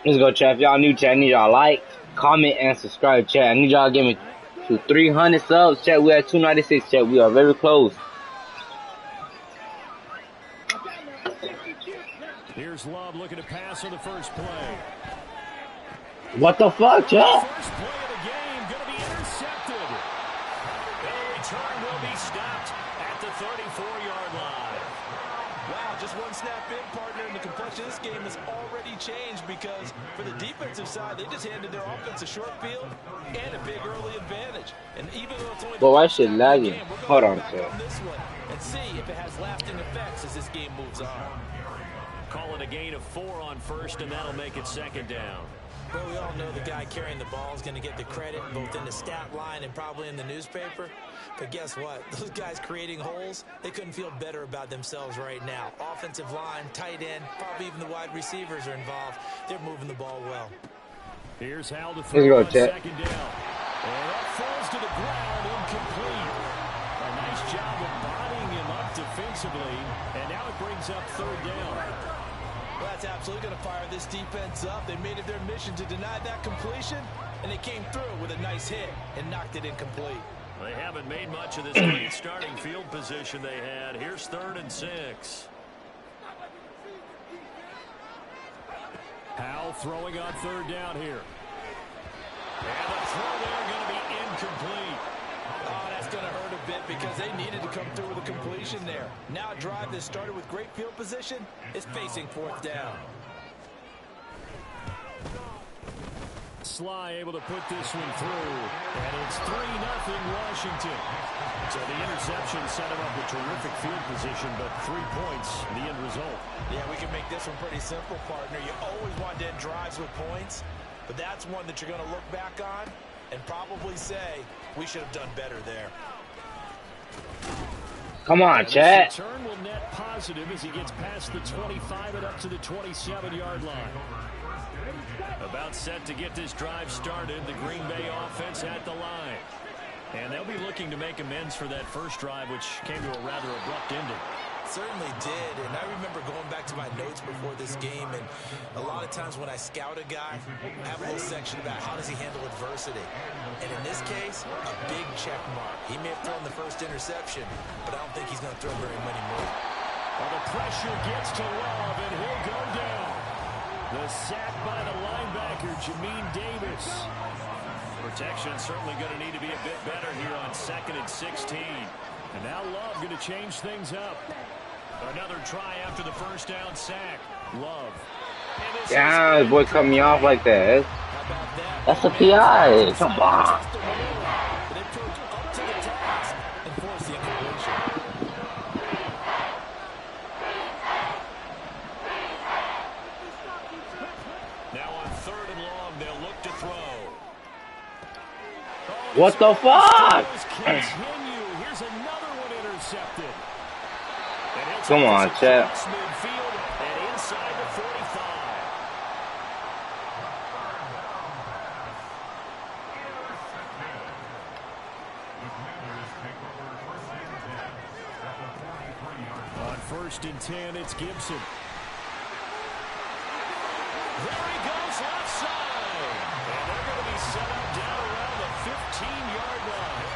Let's go, chat. If y'all new, chat, I need y'all like, comment, and subscribe, chat. I need y'all to give me to 300 subs, chat. We at 296, chat. We are very close. Here's Love looking to pass on the first play. What the fuck, chat? First play of the game going to be intercepted. The return will be stopped at the 34-yard line. Wow, just one snap in, partner, and the complexion of this game has already changed because for the defensive side, they just handed their offense a short field and a big early advantage. And even though it's only But why shit lagging? Hold on, chat. And see if it has lasting effects as this game moves on. Call it a gain of 4 on first, and that'll make it second down. Well, we all know the guy carrying the ball is going to get the credit both in the stat line and probably in the newspaper. But guess what? Those guys creating holes, they couldn't feel better about themselves right now. Offensive line, tight end, probably even the wide receivers are involved. They're moving the ball well. Here's Hal to throw on second down. And that falls to the ground, incomplete. A nice job of bodying him up defensively. And now it brings up third down. Well, that's absolutely going to fire this defense up. They made it their mission to deny that completion, and they came through with a nice hit and knocked it incomplete. They haven't made much of this great starting field position they had. Here's 3rd and 6. Hal throwing on third down here. And the throw there going to be incomplete. Oh, that's going to hurt a bit because they needed to come through with a completion there. Now a drive that started with great field position is facing 4th down. Sly able to put this one through, and it's 3-0 Washington. So the interception set him up with terrific field position, but 3 points, the end result. Yeah, we can make this one pretty simple, partner. You always want to end drives with points, but that's one that you're going to look back on and probably say, we should have done better there. Come on, chat. This return will net positive as he gets past the 25 and up to the 27-yard line. About set to get this drive started, the Green Bay offense at the line. And they'll be looking to make amends for that first drive, which came to a rather abrupt ending. Certainly did, and I remember going back to my notes before this game, and a lot of times when I scout a guy, I have a little section about how does he handle adversity. And in this case, a big check mark. He may have thrown the first interception, but I don't think he's going to throw very many more. Well, the pressure gets to Love, and he'll go down. The sack by the linebacker, Jamin Davis. Protection certainly going to need to be a bit better here on 2nd and 16. And now Love going to change things up. Another try after the first down sack. Love. Yeah, this boy cut me off like that. That's a PI. Come on. Now on 3rd and long, they'll look to throw. What the fuck? Here's another one intercepted. Come on, chat. Midfield and inside the 45. On 1st and 10, it's Gibson. There he goes left side. And they're going to be set up down around the 15-yard line.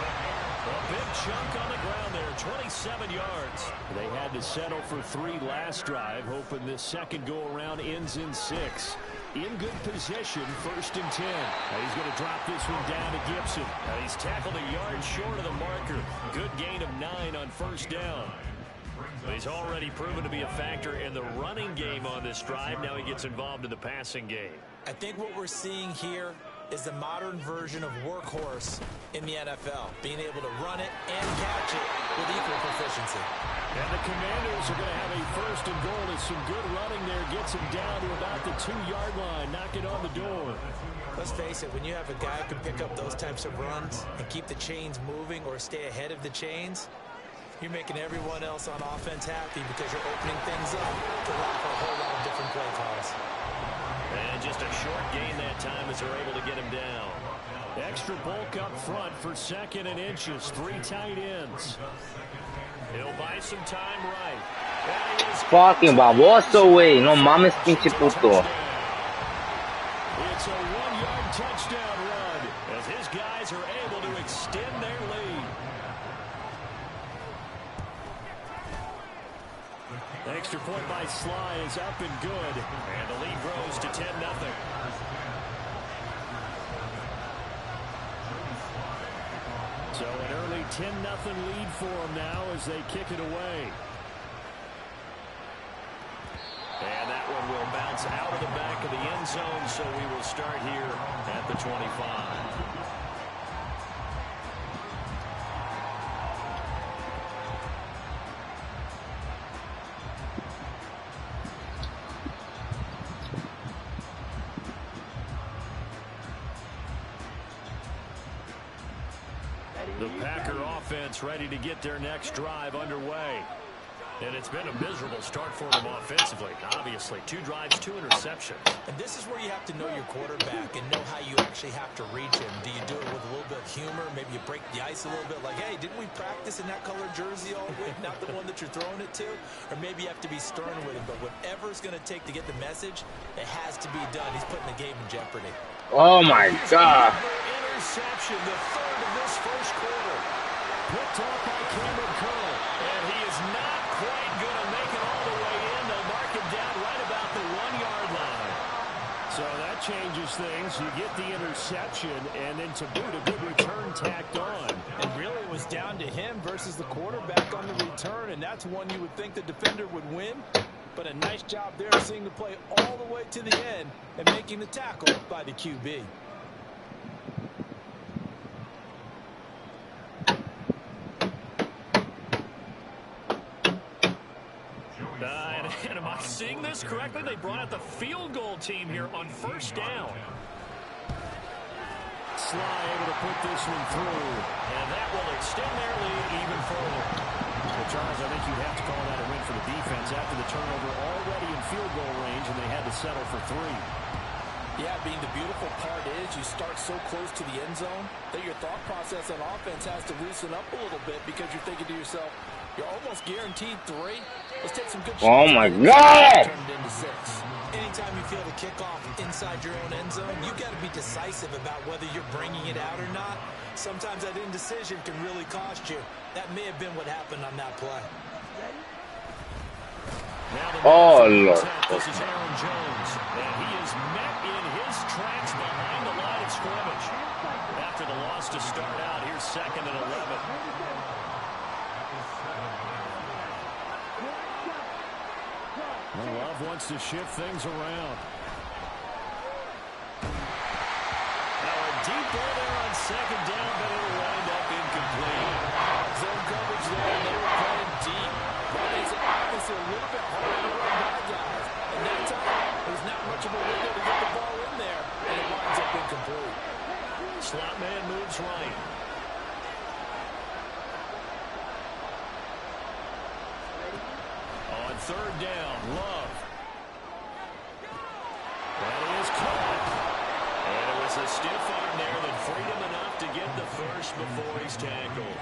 A big chunk on the ground there, 27 yards. They had to settle for 3 last drive, hoping this second go-around ends in 6. In good position, 1st and 10. Now he's going to drop this one down to Gibson. Now he's tackled a yard short of the marker. Good gain of 9 on 1st down. He's already proven to be a factor in the running game on this drive. Now he gets involved in the passing game. I think what we're seeing here is the modern version of workhorse in the NFL, being able to run it and catch it with equal proficiency. And the Commanders are going to have a 1st and goal as some good running there gets him down to about the 2-yard line, knocking on the door. Let's face it, when you have a guy who can pick up those types of runs and keep the chains moving or stay ahead of the chains, you're making everyone else on offense happy because you're opening things up to allow for a whole lot of different play calls. And just a short gain that time as they're able to get him down. Extra bulk up front for 2nd and inches. 3 tight ends. He'll buy some time right. Fucking baboso, güey. No mames, pinche puto. his guys are able to extend their lead. The extra point by Sly is up and good. And the lead grows to 10-0. So an early 10-0 lead for them now as they kick it away. And that one will bounce out of the back of the end zone, so we will start here at the 25. The Packer offense ready to get their next drive underway. And it's been a miserable start for them offensively. Obviously, 2 drives, 2 interceptions. And this is where you have to know your quarterback and know how you actually have to reach him. Do you do it with a little bit of humor? Maybe you break the ice a little bit like, hey, didn't we practice in that colored jersey all week? Not the one that you're throwing it to? Or maybe you have to be stern with him. But whatever it's going to take to get the message, it has to be done. He's putting the game in jeopardy. Oh, my God. Interception, the third of this first quarter. Picked off by Cameron Curl. And he is not quite going to make it all the way in. They'll mark him down right about the 1-yard line. So that changes things. You get the interception, and then to boot, a good return tacked on. And really it was down to him versus the quarterback on the return, and that's one you would think the defender would win. But a nice job there seeing the play all the way to the end and making the tackle by the QB. And am I seeing this correctly? They brought out the field goal team here on first down. Sly able to put this one through. And that will extend their lead even further. Well, Charles, I think you'd have to call that a win for the defense after the turnover already in field goal range, and they had to settle for 3. Yeah, being the beautiful part is you start so close to the end zone that your thought process on offense has to loosen up a little bit because you're thinking to yourself, you're almost guaranteed 3. Let's take some good shots. Oh, my God. Turned into 6. Anytime you feel the kickoff inside your own end zone, you got to be decisive about whether you're bringing it out or not. Sometimes that indecision can really cost you. That may have been what happened on that play. Oh, Lord. This is Aaron Jones, and he is met in his tracks behind the line of scrimmage. After the loss to start out, here's 2nd and 11. Love wants to shift things around. Now a deep ball there on 2nd down, but it'll wind up incomplete. Zone coverage there, and they were playing deep. That makes it obviously a little bit harder to run by guys. And that time, there's not much of a window to get the ball in there, and it winds up incomplete. Slot man moves right. On 3rd down, Love. That is caught. And it was a stiff arm there that freed him enough to get the first before he's tackled.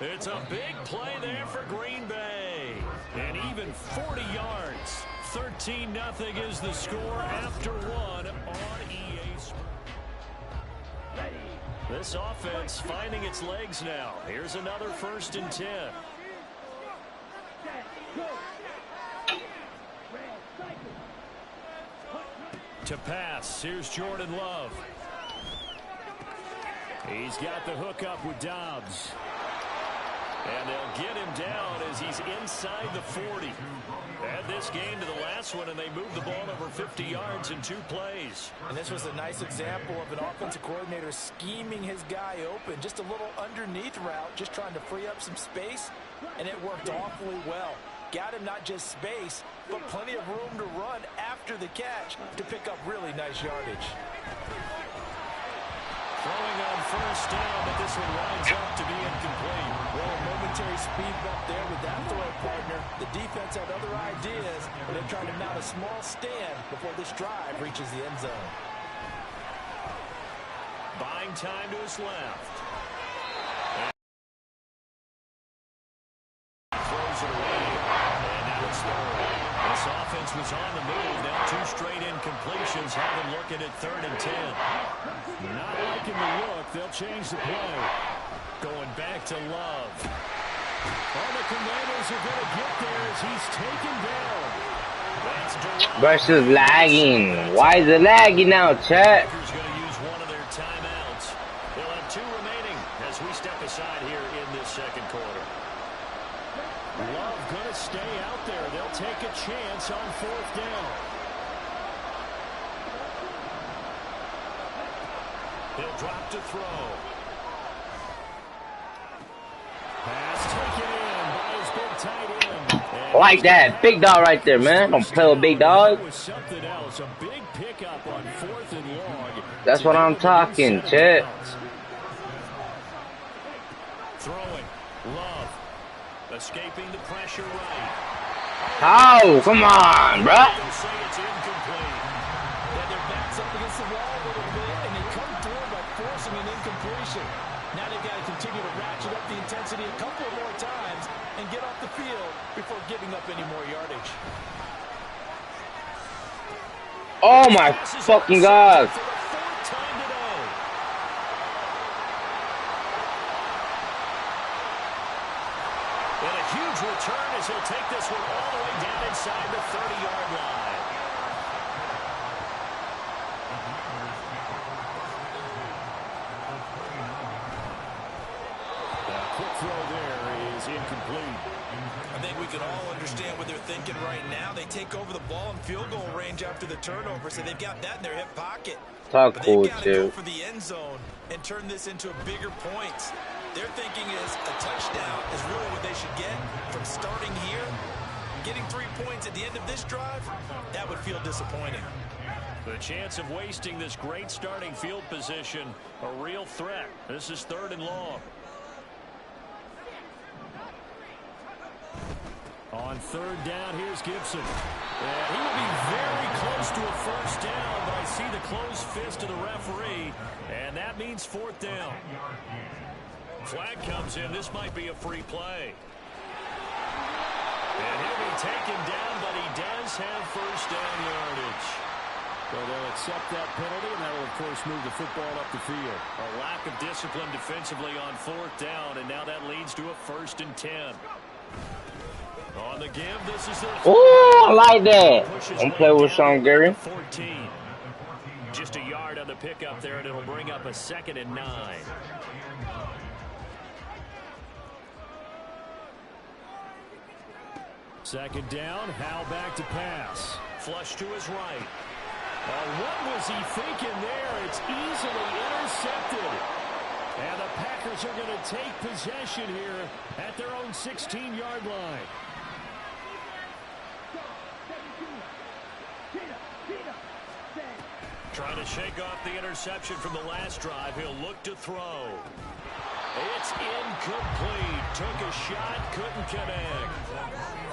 It's a big play there for Green Bay. And even 40 yards. 13-0 is the score after 1 on EA Sports. This offense finding its legs now. Here's another 1st and 10. To pass, here's Jordan Love. He's got the hook up with Dobbs. And they'll get him down as he's inside the 40. Add this game to the last one, and they moved the ball over 50 yards in 2 plays. And this was a nice example of an offensive coordinator scheming his guy open. Just a little underneath route, just trying to free up some space, and it worked awfully well. Got him not just space, but plenty of room to run after the catch to pick up really nice yardage. Throwing on 1st down, but this one winds up to be incomplete. Well, a momentary speed bump there with that throw partner. The defense had other ideas, but they're trying to mount a small stand before this drive reaches the end zone. Buying time to his left. Throws it away. And now it's 3rd. This offense was on the move. Now 2 straight incompletions have him looking at 3rd and 10. Not liking the look. They'll change the play. Going back to Love. All the Commanders are going to get there as he's taken down. Versus lagging. Why is it lagging now, chat? Packers going to use one of their timeouts. They'll have 2 remaining as we step aside here in this second quarter. Love going to stay out there. They'll take a chance on 4th down. He'll drop to throw. Pass taken in by his big tight end. Like that. Big dog right there, man. Don't play with big dog. Something else. A big pickup on 4th and long. That's what I'm talking, chat. Throwing. Love. Escaping the pressure right. Oh, come on, bruh. They'll say it's incomplete. Yeah, their backs up against the wall a little bit, and they come through by forcing an incompletion. Now they've got to continue to ratchet up the intensity a couple more times and get off the field before giving up any more yardage. Oh my fucking God. For the 4th time today. And a huge return as he'll take this one all the way down inside the 30-yard line. Quick throw there is incomplete. I think we can all understand what they're thinking right now. They take over the ball in field goal range after the turnover, so they've got that in their hip pocket. Talk But cool, they've got to go too. for the end zone and turn this into a bigger point. Their thinking is a touchdown is really what they should get from starting here. Getting 3 points at the end of this drive, that would feel disappointing. The chance of wasting this great starting field position, a real threat. This is 3rd and long. On 3rd down, here's Gibson. And he will be very close to a 1st down, but I see the closed fist of the referee, and that means 4th down. Flag comes in. This might be a free play. And he'll be taken down, but he does have 1st down yardage. So they'll accept that penalty, and that will, of course, move the football up the field. A lack of discipline defensively on 4th down, and now that leads to a 1st and 10. On the give, this is their... Ooh, I like that. Don't play with Sean Gary. 14. Just a yard on the pickup there, and it'll bring up a 2nd and 9. Second down, Howell back to pass. Flush to his right. What was he thinking there? It's easily intercepted. And the Packers are going to take possession here at their own 16-yard line. Trying to shake off the interception from the last drive. He'll look to throw. It's incomplete. Took a shot, couldn't connect.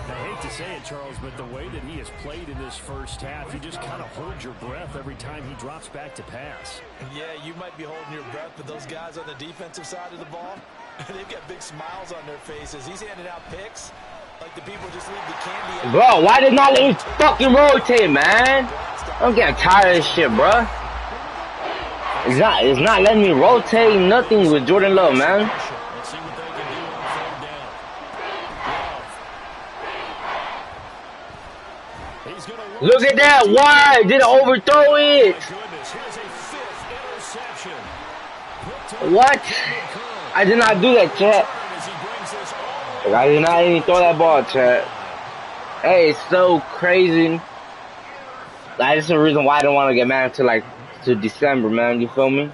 I hate to say it, Charles, but the way that he has played in this first half, you just kind of hold your breath every time he drops back to pass. Yeah, you might be holding your breath, but those guys on the defensive side of the ball, they've got big smiles on their faces. He's handing out picks like the people just leave the candy out. Bro, why did not let me fucking rotate, man? I'm getting tired of this shit, bro. It's not letting me rotate nothing with Jordan Love, man. Let's see what they can do on 3rd down. Love. He's gonna Look at that. Why did I overthrow it? My goodness, here's a 5th interception. What? I did not do that, chat. As he brings this all I did not even throw that ball, chat. Hey, it's so crazy. Like, this is the reason why I don't want to get mad until, like, to December, man. You feel me?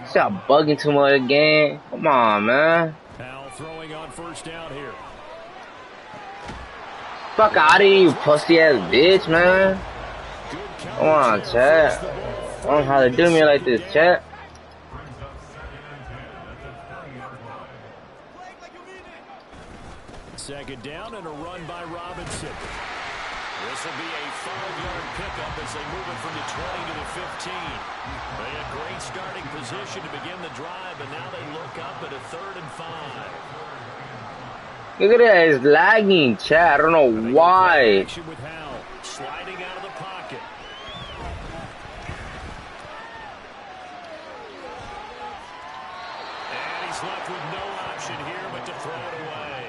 Stop bugging too much again. Come on, man. Howell throwing on 1st down here. Fuck out of here, you pussy ass bitch, man. Come on, chat. I don't know how to do me like this, chat. Second down and a run by Robinson. This will be a 5-yard pickup as they move it from the 20 to the 15. They had great starting position to begin the drive, and now they look up at a 3rd and 5. Look at that, it's lagging, chat. I don't know why. Action with Howell, sliding out of the pocket. And he's left with no option here but to throw it away.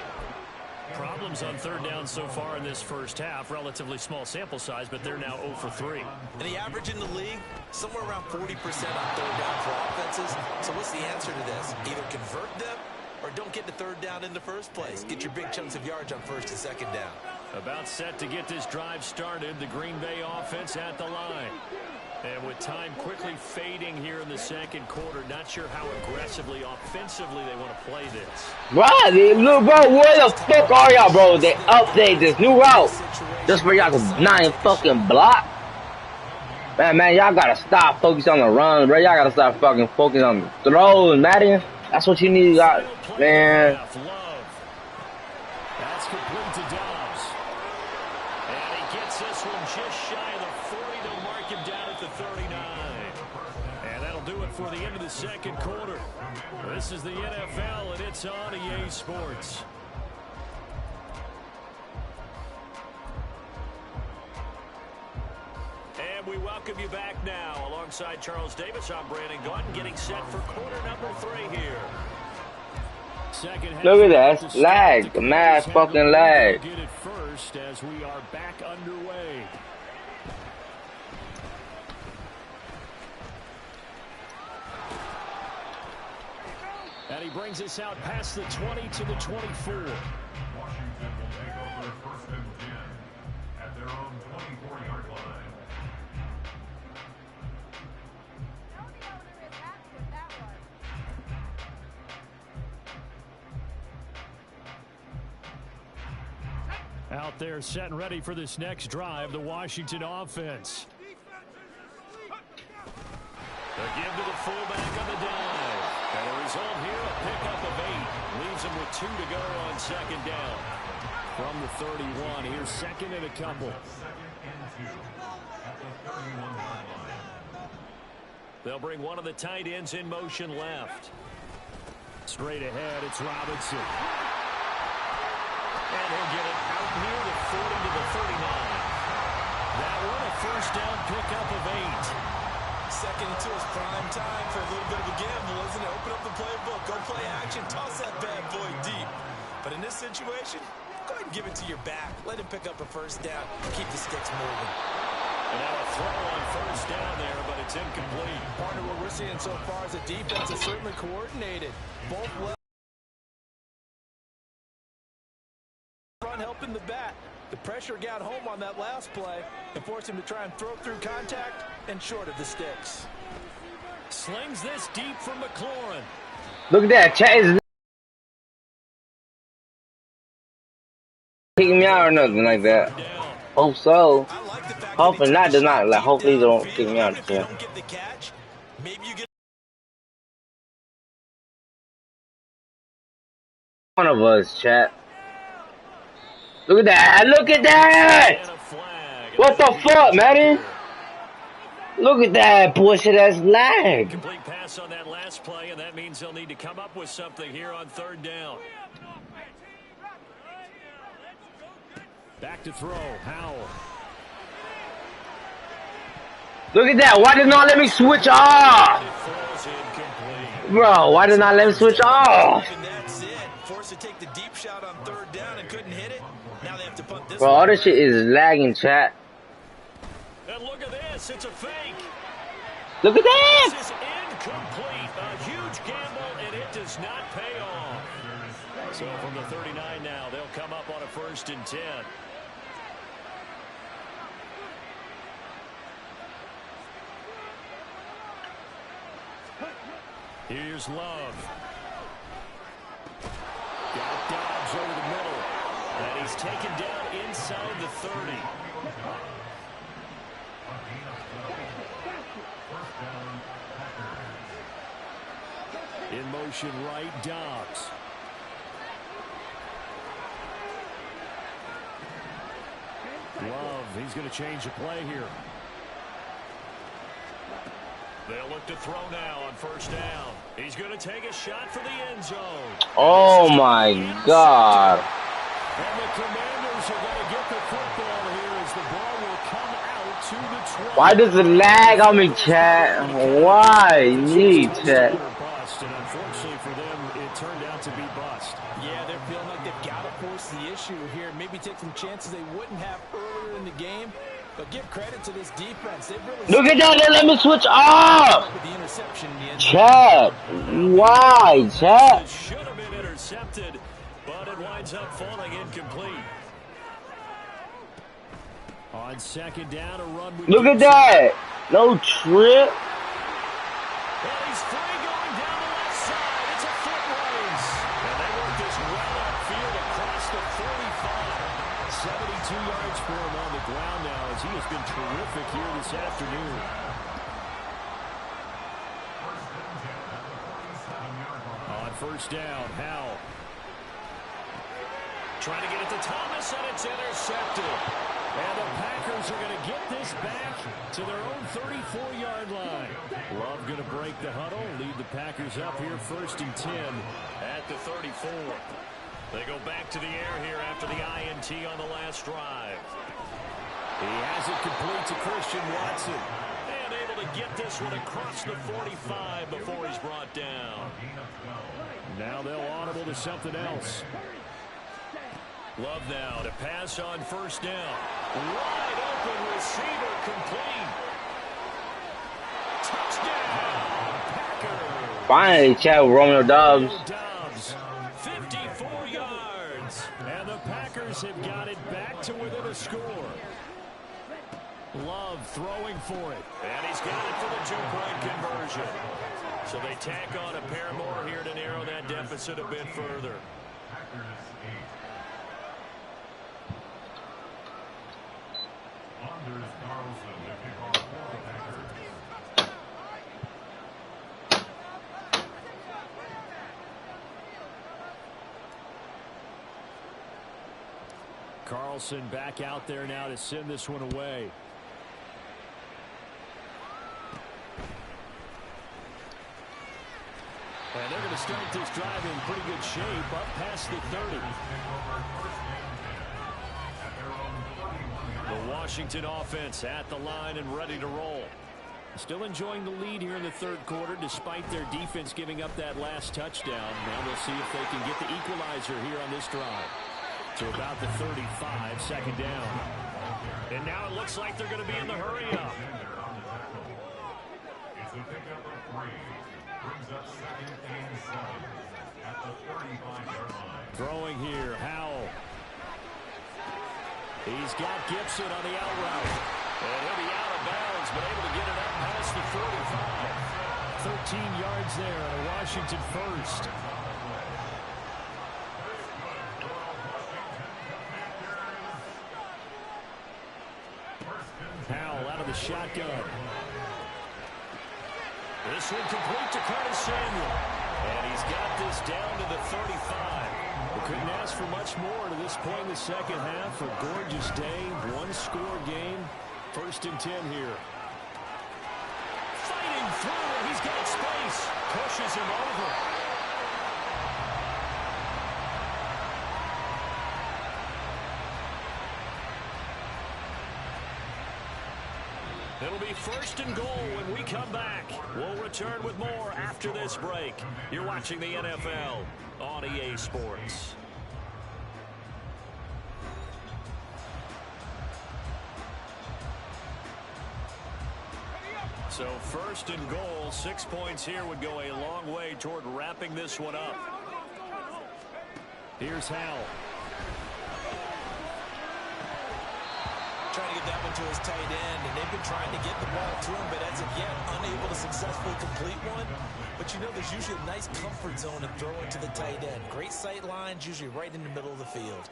Problems on third down so far in this first half. Relatively small sample size, but they're now 0 for 3. And the average in the league, somewhere around 40% on third down for offenses. So what's the answer to this? Either convert them or don't get the third down in the first place. Get your big chunks of yards on first and second down. About set to get this drive started. The Green Bay offense at the line. And with time quickly fading here in the second quarter, not sure how aggressively, offensively they want to play this. Right, look, bro, where the fuck are y'all, bro? They update this new route just for y'all to not fucking block. Man, y'all gotta stop focusing on the run, bro. Y'all gotta stop fucking focusing on the throws, Madden. That's what you need, man. That's complete to Dobbs. And he gets this one just shy of the 40 to mark him down at the 39. And that'll do it for the end of the second quarter. This is the NFL, and it's on EA Sports. And we welcome you back now. Alongside Charles Davis, I'm Brandon Gaunt, getting set for quarter number 3 here. Look at that, it's lag, the mad fucking lag. Get it first as we are back underway. And he brings us out past the 20 to the 24. Washington will take over first and 10 at their own 24-yard line. Out there set and ready for this next drive, the Washington offense. The give to the fullback on the dive. And the result here, a pickup of 8. Leaves him with 2 to go on second down. From the 31, here's second and a couple. They'll bring one of the tight ends in motion left. Straight ahead, it's Robinson. And he'll get it out near the 40 to the 39. That one, a first down pickup of 8. Second into his prime time for a little bit of a gamble, isn't it? Open up the playbook, go play action, toss that bad boy deep. But in this situation, go ahead and give it to your back. Let him pick up a first down, keep the sticks moving. And now a throw on first down there, but it's incomplete. Partner, what we're seeing so far is the defense is certainly coordinated. Both levels. Front helping the back. The pressure got home on that last play and forced him to try and throw through contact and short of the sticks. Slings this deep from McLaurin. Look at that, chat is kicking me out or nothing like that. Hope so. Hopefully not, does not. Like, hopefully they don't kick me out. Yeah. One of us, chat. Look at that! Look at that! What the fuck, man? Look at that bullshit ass lag. Complete pass on that last play, and that means they'll need to come up with something here on third down. Back to throw, Howell. Look at that! Why did not let me switch off? Bro, why did not let me switch off? That's it. Forced to take the deep shot on third down and couldn't hit it. Now they have to punt this. Bro, all this shit is lagging, chat. And look at this, it's a fake. Look at that! This is incomplete. A huge gamble, and it does not pay off. So from the 39 now, they'll come up on a first and 10. Here's Love. Got Dobbs over the middle. And he's taken down inside the 30. In motion right, Dobbs. Love, he's going to change the play here. They'll look to throw now on first down. He's going to take a shot for the end zone. Oh my God. And the Commanders are going to get the football here as the ball will come out to the 20. Why does it lag on me, chat? Why me, chat? Bust, and unfortunately for them, it turned out to be bust. Yeah, they're feeling like they've got to force the issue here. Maybe take some chances they wouldn't have earlier in the game. But give credit to this defense. They've really Look at that, they let me switch off! with the interception in the end. Chat, why, chat? It should have been intercepted, but it winds up falling incomplete. On second down, a run with Look at that! No trip. Well, he's free going down the left side. It's a foot race. And they work this well upfield across the 45. 72 yards for him on the ground now as he has been terrific here this afternoon. On first down, Howell. Trying to get it to Thomas, and it's intercepted. And the Packers are going to get this back to their own 34-yard line. Love going to break the huddle, lead the Packers up here 1st and 10 at the 34. They go back to the air here after the INT on the last drive. He has it complete to Christian Watson. And able to get this one across the 45 before he's brought down. Now they'll audible to something else. Love now to pass on first down. Wide open receiver complete. Touchdown, Packers. Finally, chat with Romeo Dobbs. 54 yards. And the Packers have got it back to within a score. Love throwing for it. And he's got it for the two-point conversion. So they tack on a pair more here to narrow that deficit a bit further. Carlson back out there now to send this one away. And they're going to start this drive in pretty good shape up past the 30. The Washington offense at the line and ready to roll. Still enjoying the lead here in the third quarter despite their defense giving up that last touchdown. Now we'll see if they can get the equalizer here on this drive. To about the 35, second down. And now it looks like they're going to be in the hurry up. It's a pickup of 3. Brings up 2nd and 7 at the 35-yard line. Throwing here, Howell. He's got Gibson on the out route. And he'll be out of bounds, but able to get it up past the 45. 13 yards there on a Washington first. Howell out of the shotgun. This one complete to Curtis Samuel. And he's got this down to the 35. We couldn't ask for much more to this point in the second half. A gorgeous day, one-score game. 1st and 10 here. Fighting through, and he's got space. Pushes him over. It'll be 1st and goal when we come back. We'll return with more after this break. You're watching the NFL on EA Sports. So 1st and goal, 6 points here would go a long way toward wrapping this one up. Here's Howell. Trying to get that one to his tight end, and they've been trying to get the ball to him, but as of yet, unable to successfully complete one. But you know, there's usually a nice comfort zone to throw it to the tight end. Great sight lines, usually right in the middle of the field.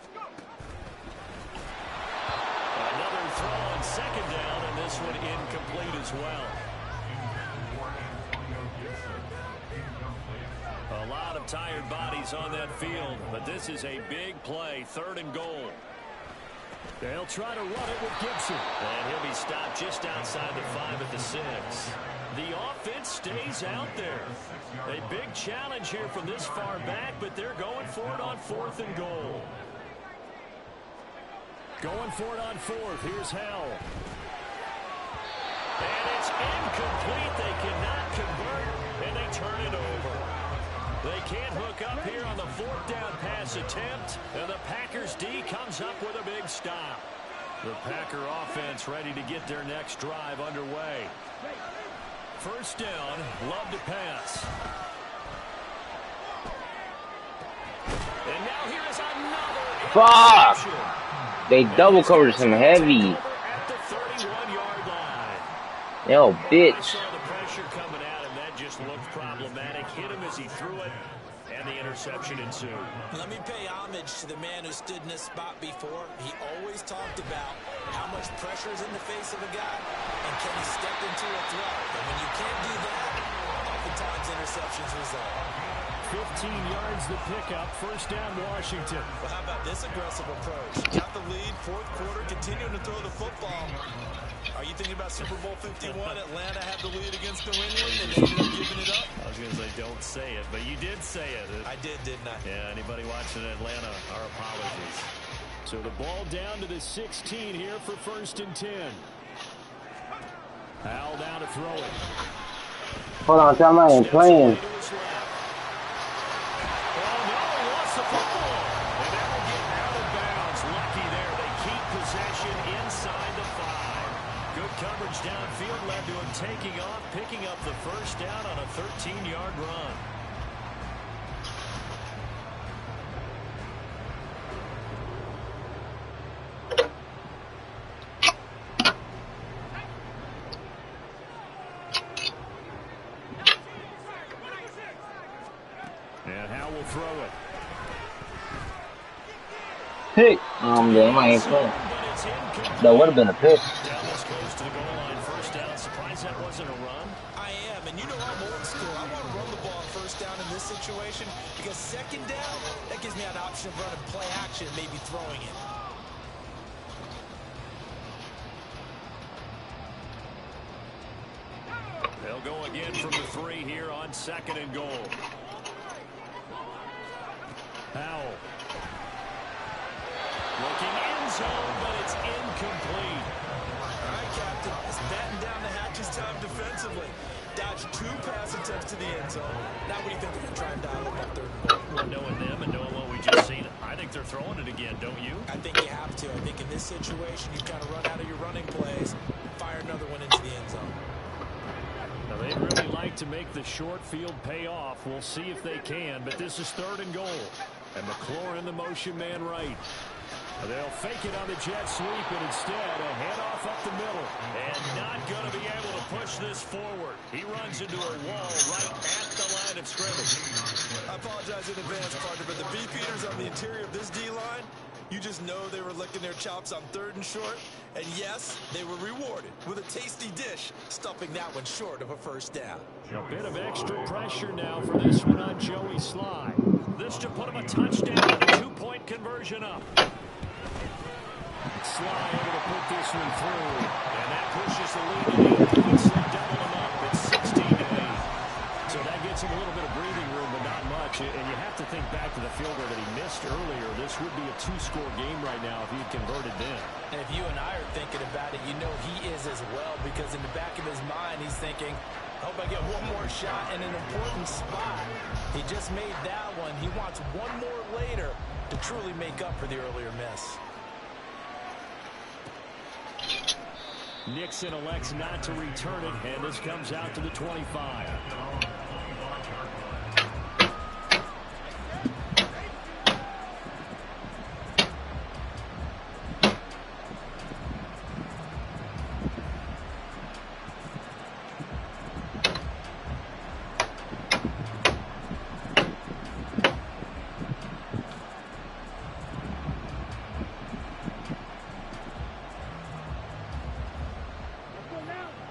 Another throw on second down, and this one incomplete as well. A lot of tired bodies on that field, but this is a big play, 3rd and goal. They'll try to run it with Gibson. And he'll be stopped just outside the 5 at the 6. The offense stays out there. A big challenge here from this far back, but they're going for it on 4th and goal. Going for it on 4th. Here's Hell. And it's incomplete. They cannot convert, and they turn it over. They can't hook up here on the 4th down pass attempt, and the Packers D comes up with a big stop. The Packer offense ready to get their next drive underway. First down, Love to pass. And now here is another interception. Fuck! They double covered some heavy. At the 31-yard line. Yo, I bitch. saw the pressure coming at him. That just looked problematic. Hit him as he threw it, and the interception ensued. Let me pay homage to the man who stood in this spot before. He always talked about how much pressure is in the face of a guy, and can he step into a throw? And when you can't do that, oftentimes interceptions result. 15 yards the pickup. First down, Washington. Well, how about this aggressive approach? Got the lead, 4th quarter, continuing to throw the football. Are you thinking about Super Bowl 51? Atlanta had the lead against New England, and they ended up giving it up? I was going to say, don't say it, but you did say it. I did, didn't I? Yeah, anybody watching Atlanta, our apologies. So the ball down to the 16 here for 1st and 10. Howell down to throw it. Hold on, time I ain't playing. Coverage downfield led to him taking off, picking up the first down on a 13-yard run. And Howell will throw it. Pick. Damn, I ain't playing. That would have been a pick. Down this close to the goal line. First down. Surprised that wasn't a run. I am, and you know I'm old school. I want to run the ball on first down in this situation because second down, that gives me an option of running play action, maybe throwing it. They'll go again from the 3 here on 2nd and goal. Howell. Looking end zone, but it's incomplete. All right, Captain. It's batten down the hatches time defensively. Dodged 2 pass attempts to the end zone. Now what do you think they're going to try and dial up that 3rd and goal? Well, knowing them and knowing what we just seen, I think they're throwing it again, don't you? I think you have to. I think in this situation, you kind of run out of your running plays, fire another one into the end zone. Now, they'd really like to make the short field pay off. We'll see if they can, but this is 3rd and goal. And McLaurin, the motion man right. They'll fake it on the jet sweep, and instead a handoff up the middle. And not going to be able to push this forward. He runs into a wall right at the line of scrimmage. I apologize in advance, partner, but the beefeaters on the interior of this D-line, you just know they were licking their chops on 3rd and short. And yes, they were rewarded with a tasty dish, stuffing that one short of a first down. A bit of extra pressure now for this one on Joey Sly. This to put him a touchdown and a 2-point conversion up. Sly able to put this one through, and that pushes the lead to 8 points. They double them up at 16-8. So that gets him a little bit of breathing room, but not much. And you have to think back to the field goal that he missed earlier. This would be a 2-score game right now if he had converted then. And if you and I are thinking about it, you know he is as well, because in the back of his mind, he's thinking, I hope I get one more shot in an important spot. He just made that one. He wants one more later to truly make up for the earlier miss. Nixon elects not to return it, and this comes out to the 25.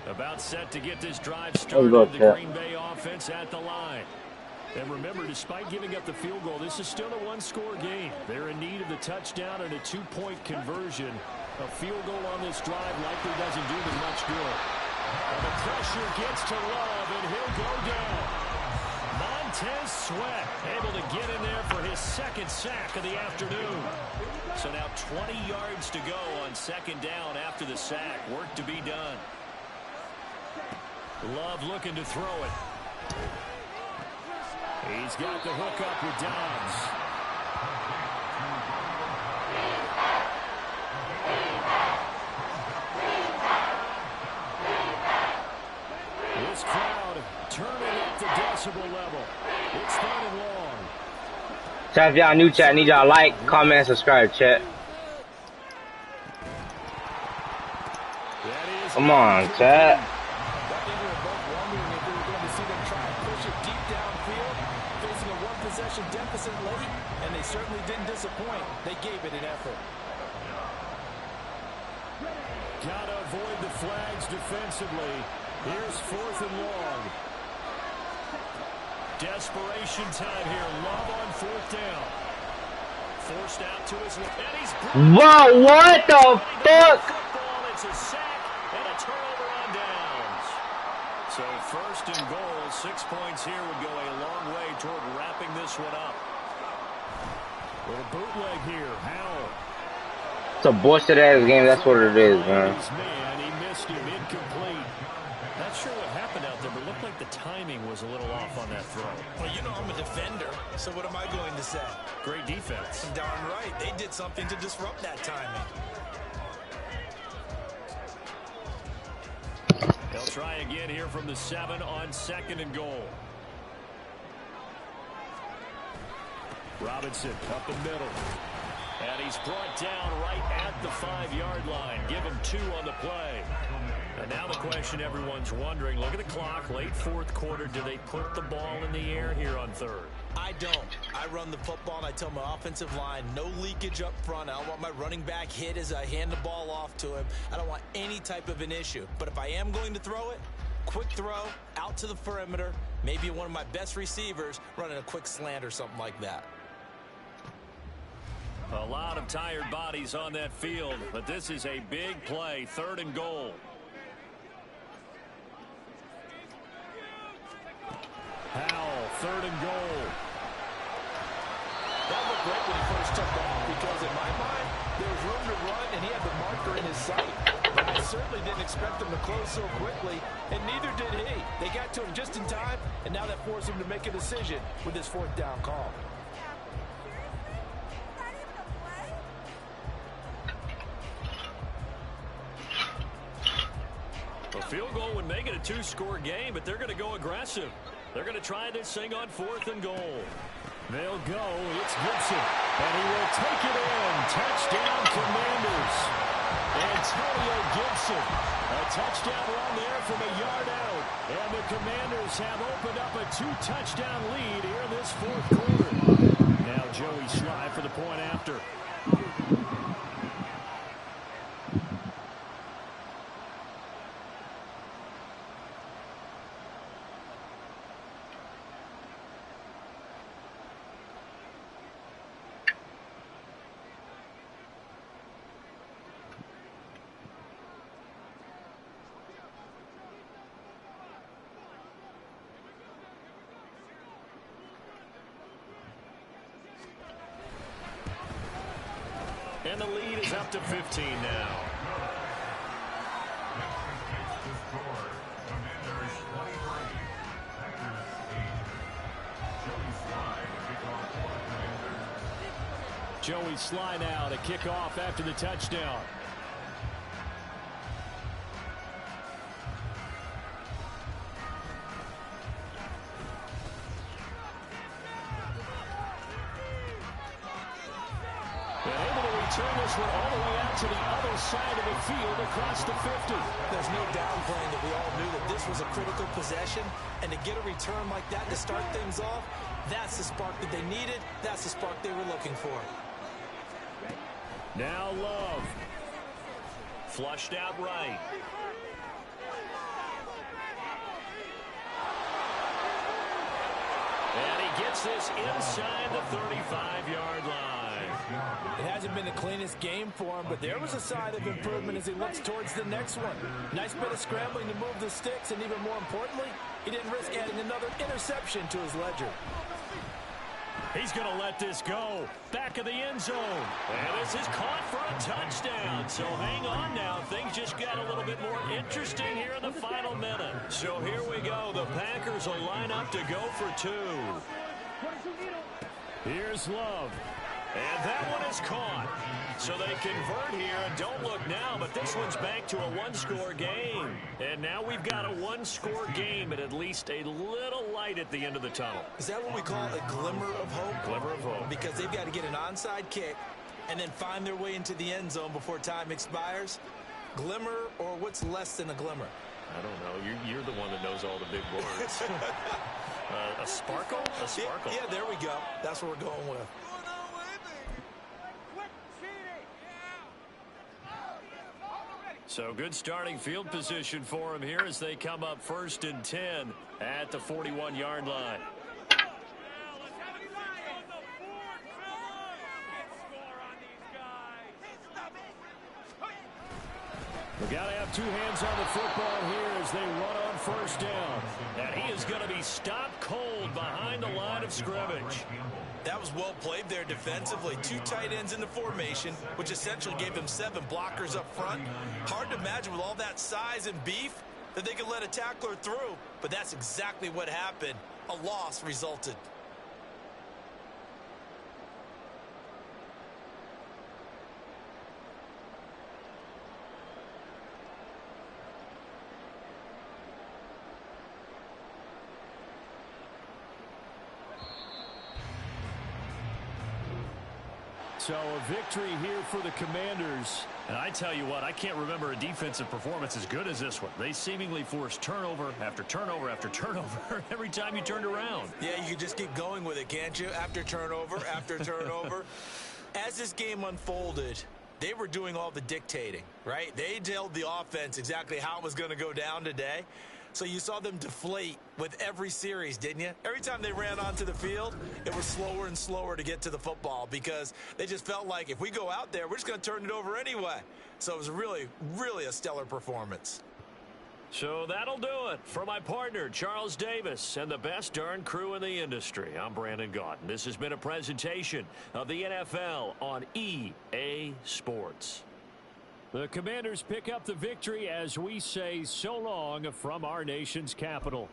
About set to get this drive started. The Green Bay offense at the line. And remember, despite giving up the field goal, this is still a 1-score game. They're in need of the touchdown and a 2-point conversion. A field goal on this drive likely doesn't do them much good. The pressure gets to Love, and he'll go down. Montez Sweat able to get in there for his second sack of the afternoon. So now 20 yards to go on second down after the sack. Work to be done. Love looking to throw it. He's got the hook up with Dobbs. This crowd turning up the decibel level. It's third and long. Chat, if y'all new chat, need y'all like, comment, and subscribe, chat. Come on, chat. Deficit late, and they certainly didn't disappoint. They gave it an effort. Gotta avoid the flags defensively. Here's fourth and long. Desperation time here. Love on fourth down. Forced out to his left. And he's whoa, what the fuck? It's a sack and a turnover on downs. So first and goal, 6 points here would go a long way toward wrapping this one up. Little bootleg here. Howell. It's a bullshit ass game. That's what it is, man. He missed him. Incomplete. Not sure what happened out there, but it looked like the timing was a little off on that throw. Well, you know I'm a defender, so what am I going to say? Great defense. Darn right. They did something to disrupt that timing. They'll try again here from the 7 on second and goal. Robinson up the middle. And he's brought down right at the 5-yard line. Give him 2 on the play. And now the question everyone's wondering, look at the clock, late fourth quarter, do they put the ball in the air here on third? I don't. I run the football and I tell my offensive line, no leakage up front. I don't want my running back hit as I hand the ball off to him. I don't want any type of an issue. But if I am going to throw it, quick throw, out to the perimeter, maybe one of my best receivers running a quick slant or something like that. A lot of tired bodies on that field, but this is a big play, third and goal. Howell, third and goal. That looked great when he first took off, because in my mind, there was room to run, and he had the marker in his sight. But I certainly didn't expect him to close so quickly, and neither did he. They got to him just in time, and now that forced him to make a decision with his fourth down call. A field goal would make it a 2-score game, but they're going to go aggressive. They're going to try this thing on fourth and goal. They'll go. It's Gibson. And he will take it in. Touchdown, Commanders. Antonio Gibson. A touchdown run there from a yard out. And the Commanders have opened up a 2-touchdown lead here in this fourth quarter. Now Joey Sly for the point after. And the lead is up to 15 now. Joey Sly now to kick off after the touchdown. Turn this one all the way out to the other side of the field across the 50. There's no downplaying that we all knew that this was a critical possession, and to get a return like that to start things off, that's the spark that they needed. That's the spark they were looking for. Now Love. Flushed out right. And he gets gets this inside the 35-yard line. It hasn't been the cleanest game for him, but there was a sign of improvement as he looks towards the next one. Nice bit of scrambling to move the sticks, and even more importantly, he didn't risk adding another interception to his ledger. He's going to let this go. Back of the end zone. And this is caught for a touchdown. So hang on now. Things just got a little bit more interesting here in the final minute. So here we go. The Packers will line up to go for two. Here's Love. And that one is caught. So they convert here, and don't look now, but this one's back to a one-score game. And now we've got a one-score game and at least a little light at the end of the tunnel. Is that what we call a glimmer of hope? Glimmer of hope. Because they've got to get an onside kick and then find their way into the end zone before time expires. Glimmer, or what's less than a glimmer? I don't know. You're the one that knows all the big words. A sparkle? A sparkle. Yeah, there we go. That's what we're going with. So good starting field position for him here as they come up 1st and 10 at the 41-yard line. We got to have two hands on the football here as they run on 1st down. And he is going to be stopped cold behind the line of scrimmage. That was well played there defensively. Two tight ends in the formation, which essentially gave them 7 blockers up front. Hard to imagine with all that size and beef that they could let a tackler through, but that's exactly what happened. A loss resulted. So a victory here for the Commanders. And I tell you what, I can't remember a defensive performance as good as this one. They seemingly forced turnover after turnover after turnover every time you turned around. Yeah, you can just keep going with it, can't you? After turnover, after turnover. As this game unfolded, they were doing all the dictating, right? They told the offense exactly how it was going to go down today. So you saw them deflate with every series, didn't you? Every time they ran onto the field, it was slower and slower to get to the football because they just felt like if we go out there, we're just going to turn it over anyway. So it was really, really a stellar performance. So that'll do it for my partner, Charles Davis, and the best darn crew in the industry. I'm Brandon Gaudin. This has been a presentation of the NFL on EA Sports. The Commanders pick up the victory as we say so long from our nation's capital.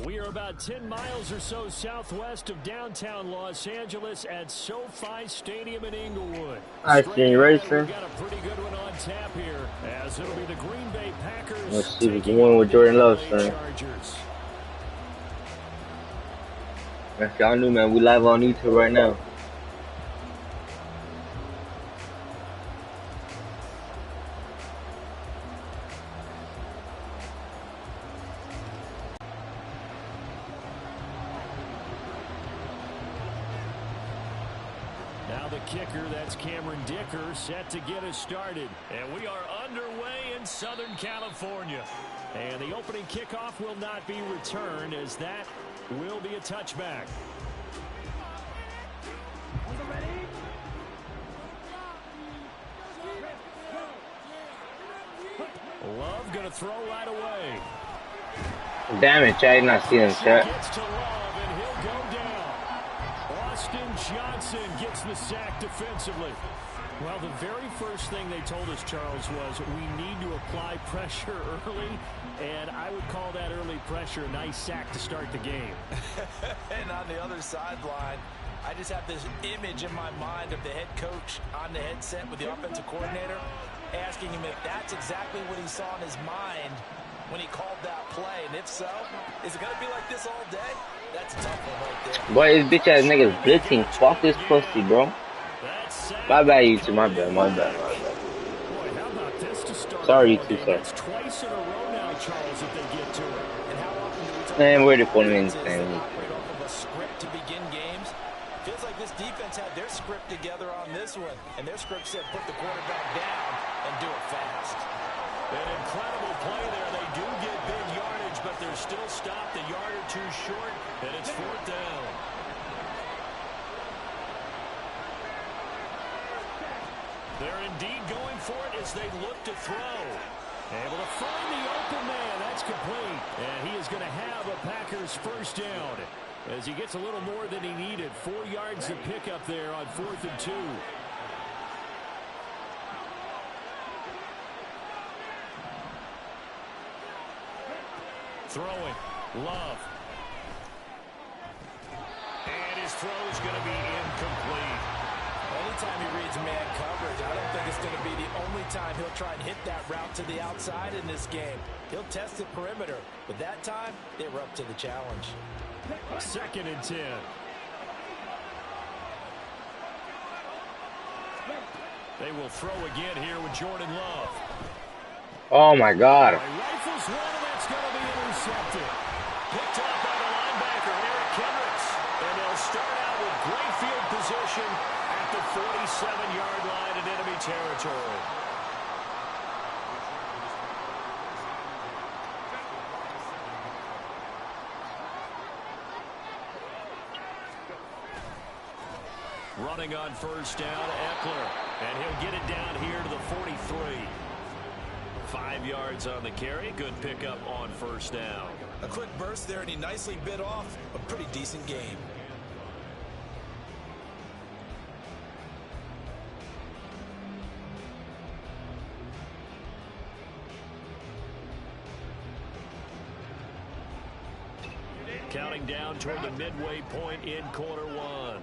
We are about 10 miles or so southwest of downtown Los Angeles at SoFi Stadium in Inglewood. Alright, you ready, sir? We've got a pretty good one on tap here, as it'll be the Green Bay Packers. Let's see if we can win with Jordan Love, son. That's y'all new, man. We live on YouTube right now. Kicker, that's Cameron Dicker, set to get us started. And we are underway in Southern California. And the opening kickoff will not be returned as that will be a touchback. Love going to throw right away. Damn it, Chad, not seeing shit. Gets to Love, and he'll go down. Austin Johnson gets the sack defensively. Well, the very first thing they told us, Charles, was we need to apply pressure early, and I would call that early pressure a nice sack to start the game. And on the other sideline, I just have this image in my mind of the head coach on the headset with the offensive coordinator asking him if that's exactly what he saw in his mind when he called that play. And if so, is it going to be like this all day? That's a tough one right there. Boy, this bitch ass nigga's blitzing. Fuck this pussy, bro. My bad, YouTube. My bad. Boy, how about this to start? Sorry, YouTube, sir. That's twice in a row now, Charles, if they get to it. And how often do we talk Man, about we're the 40 minutes defenses that thing. operate off of a script to begin games? Feels like this defense had their script together on this one, and their script said put the quarterback down and do it fast. An incredible play there. They do get big yardage, but they're still stopped a yard or two short, and it's 4th down. They're indeed going for it as they look to throw. Able to find the open man. That's complete. And he is going to have a Packers first down as he gets a little more than he needed. 4 yards to pick up there on 4th and 2. Throwing. Love. And his throw is going to be incomplete. Anytime he reads man coverage, I don't think it's going to be the only time he'll try and hit that route to the outside in this game. He'll test the perimeter, but that time, they were up to the challenge. 2nd and 10. They will throw again here with Jordan Love. Oh my God. Rifles one, and that's going to be intercepted. Picked up by the linebacker, Eric Kendricks. And they'll start out with great field position at the 47-yard line in enemy territory. Running on first down, Eckler. And he'll get it down here to the 43. 5 yards on the carry. Good pickup on first down. A quick burst there, and he nicely bit off a pretty decent game. Counting down toward the midway point in quarter 1.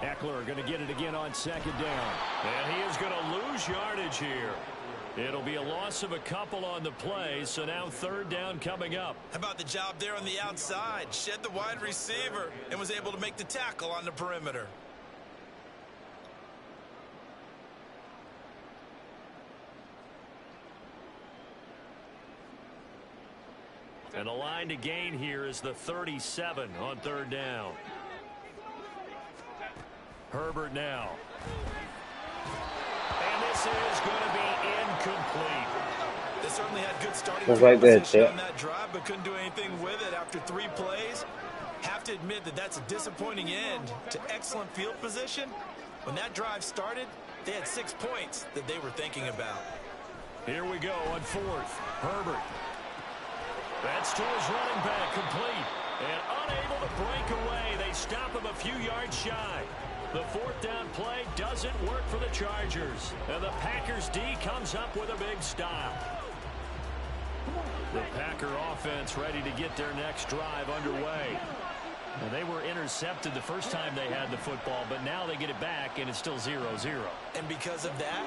Eckler going to get it again on 2nd down. And he is going to lose yardage here. It'll be a loss of a couple on the play, so now 3rd down coming up. How about the job there on the outside? Shed the wide receiver and was able to make the tackle on the perimeter. And the line to gain here is the 37 on 3rd down. Herbert now. And this is going to be incomplete. They certainly had good starting Just field like that, position yeah. on that drive, but couldn't do anything with it after 3 plays. Have to admit that that's a disappointing end to excellent field position. When that drive started, they had 6 points that they were thinking about. Here we go on 4th. Herbert. That's to his running back, complete. And unable to break away. They stop him a few yards shy. The 4th down play doesn't work for the Chargers. And the Packers D comes up with a big stop. The Packer offense ready to get their next drive underway. And they were intercepted the first time they had the football, but now they get it back, and it's still 0-0. And because of that,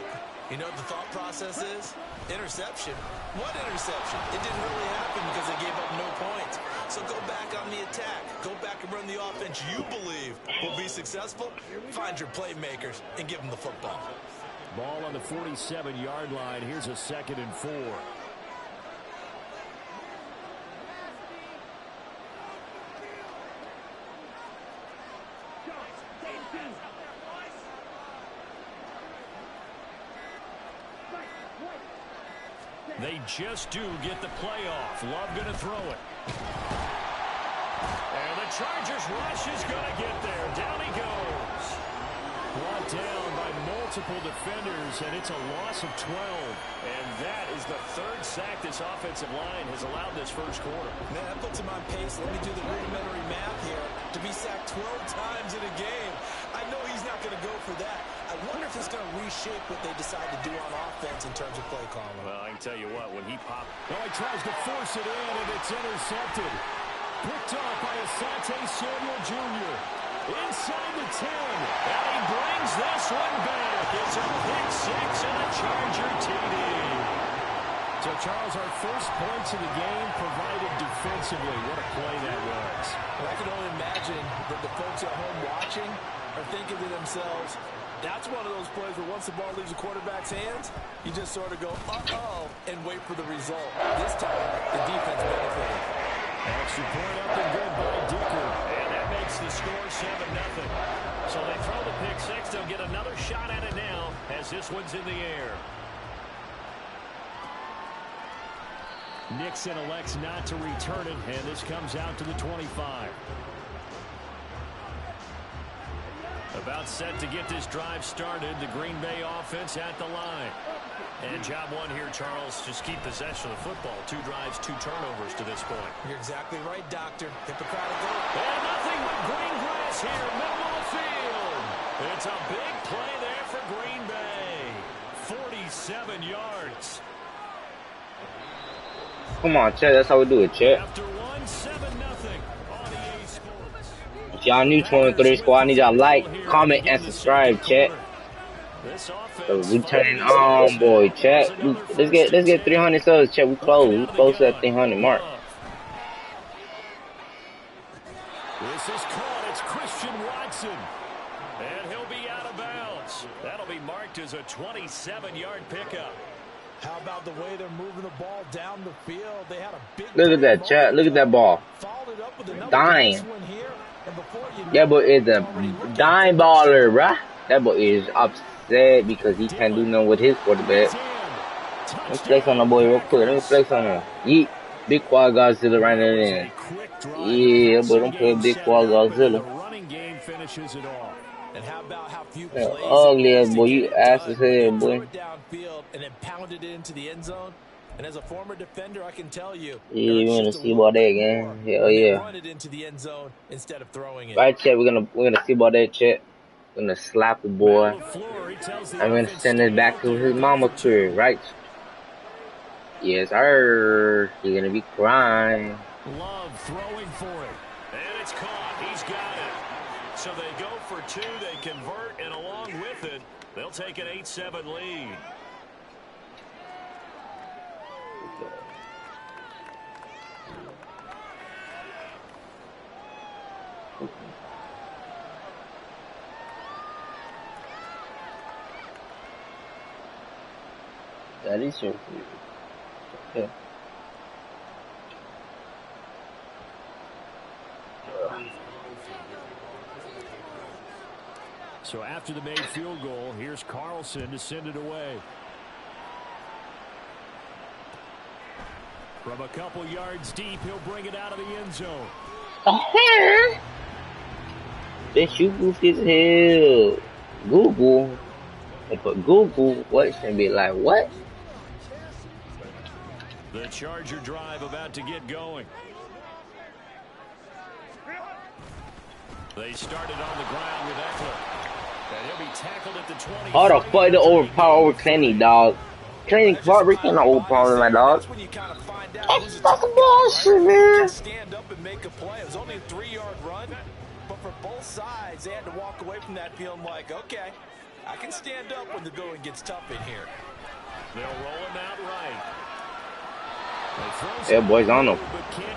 you know what the thought process is? Interception. What interception? It didn't really happen because they gave up no points. So go back on the attack. Go back and run the offense you believe will be successful. Find your playmakers and give them the football. Ball on the 47-yard line. Here's a 2nd and 4. They just do get the playoff. Love going to throw it. And the Chargers rush is going to get there. Down he goes. Brought down by multiple defenders, and it's a loss of 12. And that is the third sack this offensive line has allowed this first quarter. Man, that puts him on pace. Let me do the rudimentary math here. To be sacked 12 times in a game, I know he's not going to go for that. I wonder if it's going to reshape what they decide to do on offense in terms of play calling. Well, I can tell you what, when he popped... Oh, he tries to force it in, and it's intercepted. Picked off by Asante Samuel Jr. Inside the 10. And he brings this one back. It's a pick six and a Charger TD. So, Charles, our first points of the game provided defensively. What a play that was. Well, I can only imagine that the folks at home watching are thinking to themselves, that's one of those plays where once the ball leaves the quarterback's hands, you just sort of go, uh-oh, and wait for the result. This time, the defense benefited. Extra point up and good by Dicker. And that makes the score 7-0. So they throw the pick six. They'll get another shot at it now as this one's in the air. Nixon elects not to return it, and this comes out to the 25. About set to get this drive started. The Green Bay offense at the line. And job one here, Charles, just keep possession of the football. 2 drives, 2 turnovers to this point. You're exactly right, Doctor. Hippocratic. And nothing but green grass here, middle of the field. It's a big play there for Green Bay. 47 yards. Come on, Chet. That's how we do it, Chet. After 1-7-0 on EA Sports. If y'all new 23 squad, I need y'all like, comment, and subscribe, Chet. So we turning on, boy, Chet. Let's get 300 subs, Chet. We close to that 300 mark. This is caught. It's Christian Watson, and he'll be out of bounds. That'll be marked as a 27-yard pickup. How about the way they're moving the ball down the field? They had a big Look at that, Chet. Look at that ball. Dying. That boy is a dime baller, bruh. That boy is upset because he can't do nothing with his quarterback. Let me flex on the boy real quick. Let me flex on him. Yeet. Big quad Godzilla right there in. Yeah, but don't play big quad Godzilla. And how about how few plays ugly ass boy, you ass as hell, boy. And then pounded it into the end zone. And as a former defender, I can tell you, yeah, you wanna see about that again? Hell yeah. Run it into the end zone instead of throwing it. Right, Chet. We're gonna see about that, Chet. We're gonna slap the boy. I'm gonna send it back to his mama crib, right? Yes, sir. He's gonna be crying. Love throwing for it. And it's caught. He's got it. So they go for 2. They convert, and along with it, they'll take an 8-7 lead. That is your okay. So after the made field goal, here's Carlson to send it away. From a couple yards deep, he'll bring it out of the end zone. Bitch, you goofy as hell. Google. They put Google. What? It's gonna be like, what? The Charger drive about to get going. They started on the ground with Eckler. And he'll be tackled at the 20. How the fuck to overpower over Clenny, dog? Clenny Clark cannot overpower my dog. That's fucking bullshit, man. Stand up and make a play. It was only a 3-yard run, but for both sides, they had to walk away from that feeling like, okay, I can stand up when the going gets tough in here. They'll roll him out right. Yeah, boys on them.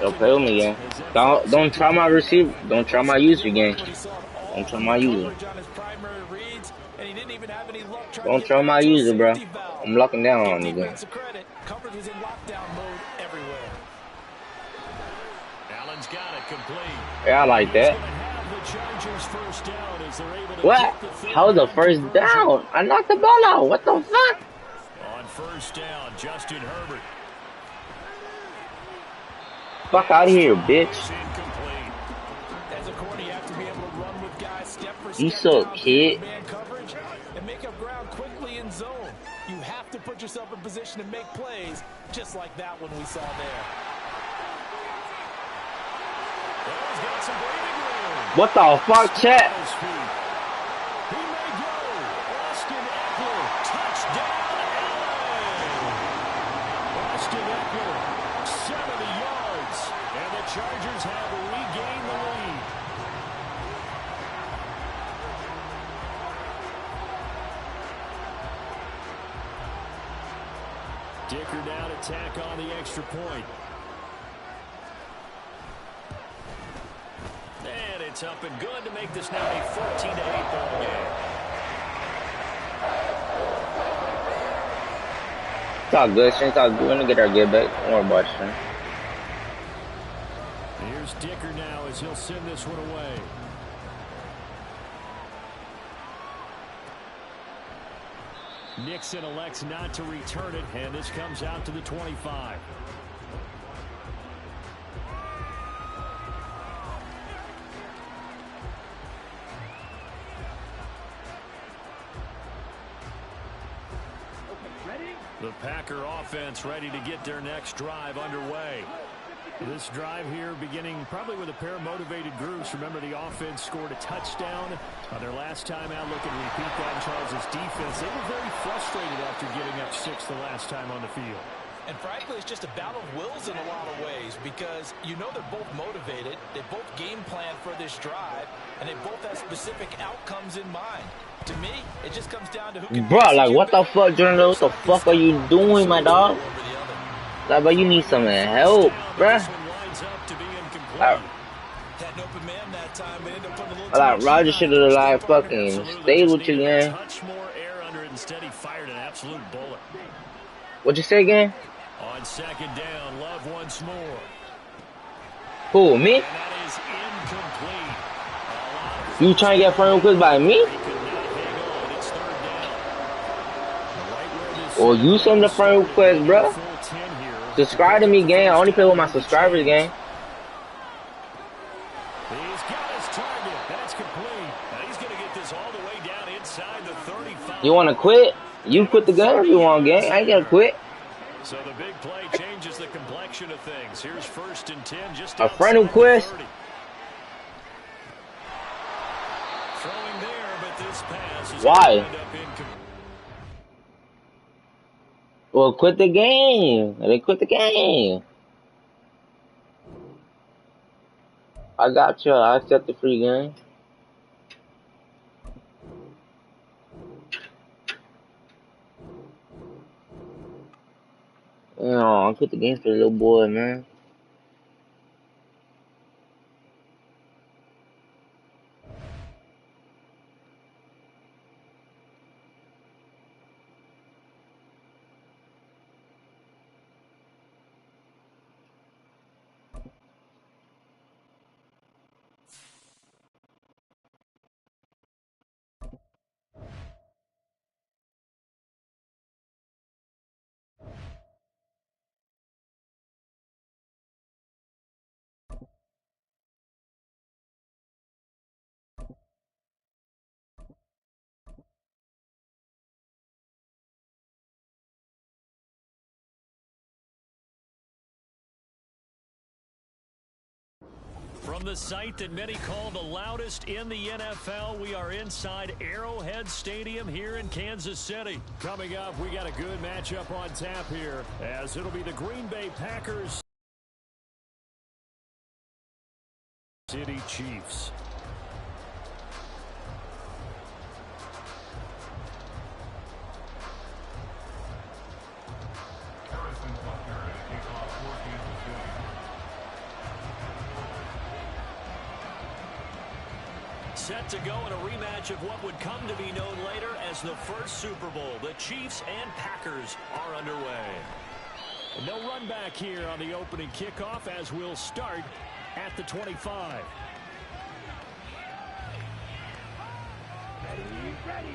They'll play with me again. Don't try my receiver. Don't try my user game. Don't try my user. Don't try my user, bro. I'm locking down on you, guys. Yeah, I like that. What? How was the first down? I knocked the ball out. What the fuck? first down, Justin Herbert. Fuck out of here, bitch. Incomplete. As a corner, you have to be able to run with guys step for You step suck, down kid. man coverage and make up ground quickly in zone. You have to put yourself in position to make plays, just like that one we saw there. He's got some breathing room. What the fuck, chat? He may go. Austin Eckler, touchdown, LA. Austin Eckler, 70 yards, and the Chargers have regained the lead. Dicker down to tack on the extra point. And it's up and good to make this now a 14-8 ball game. It's all good, Shane. It's all good. We're gonna get our get back. Don't worry about it, Shane. Here's Dicker now as he'll send this one away. Nixon elects not to return it, and this comes out to the 25. The Packer offense ready to get their next drive underway. This drive here beginning probably with a pair of motivated groups. Remember, the offense scored a touchdown on their last time out. Look and repeat that in Charles' defense. They were very frustrated after giving up 6 the last time on the field. And frankly, it's just a battle of wills in a lot of ways because you know they're both motivated, they both game plan for this drive, and they both have specific outcomes in mind. To me, it just comes down to who can... Bro, like, what the fuck, Jordan? What the fuck are you doing, my dog? Like, bro, you need some help, bruh. Like, Roger should have, like, fucking stayed with you, man. Touch more air under it. Instead, he fired an absolute bullet. What you say again? On second down, Love once more. Who, me? And that is incomplete. You trying to get front real quick by me? Or you some of the friend request, bro. Subscribe to me, gang. I only play with my subscribers, gang. He's got his target. That's complete. Now he's going to get this all the way down inside the 35. You want to quit? You quit the gun if you want, gang. I ain't gonna quit. So the big play changes the complexion of things. Here's 1st and 10. Just a friend request. Throwing there, but this pass is why? Well, quit the game. They quit the game. I got you. I accept the free game. I quit the game for the little boy, man. From the site that many call the loudest in the NFL, we are inside Arrowhead Stadium here in Kansas City. Coming up, we got a good matchup on tap here, as it'll be the Green Bay Packers City Chiefs. Set to go in a rematch of what would come to be known later as the first Super Bowl. The Chiefs and Packers are underway. No run back here on the opening kickoff as we'll start at the 25. Ready.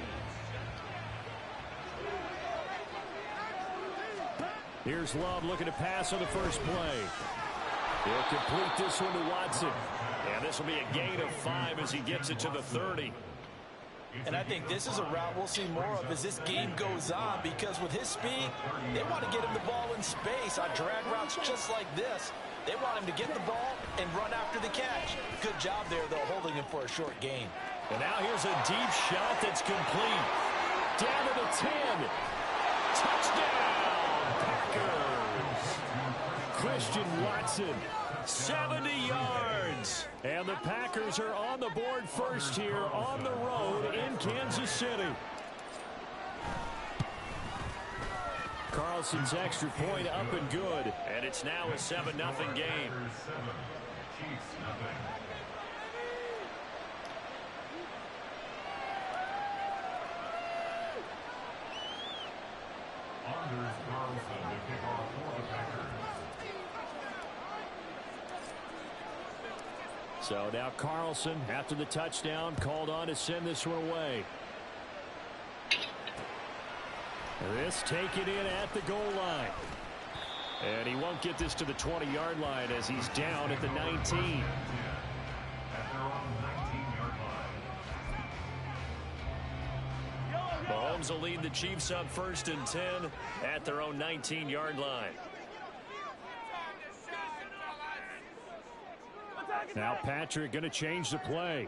Here's Love looking to pass on the first play. He'll complete this one to Watson. And this will be a gain of 5 as he gets it to the 30. And I think this is a route we'll see more of as this game goes on, because with his speed, they want to get him the ball in space on drag routes just like this. They want him to get the ball and run after the catch. Good job there, though, holding him for a short gain. And now here's a deep shot that's complete. Down to the 10. Touchdown, Packers. Christian Watson, 70 yards. And the Packers are on the board first here on the road in Kansas City. Carlson's extra point up and good. And it's now a 7-0 game. Chiefs nothing. Anders Carlson to kick off for the Packers. So now Carlson, after the touchdown, called on to send this one away. This taken in at the goal line. And he won't get this to the 20-yard line as he's down at the 19. At their own 19-yard line. Mahomes will lead the Chiefs up 1st and 10 at their own 19-yard line. Now Patrick going to change the play.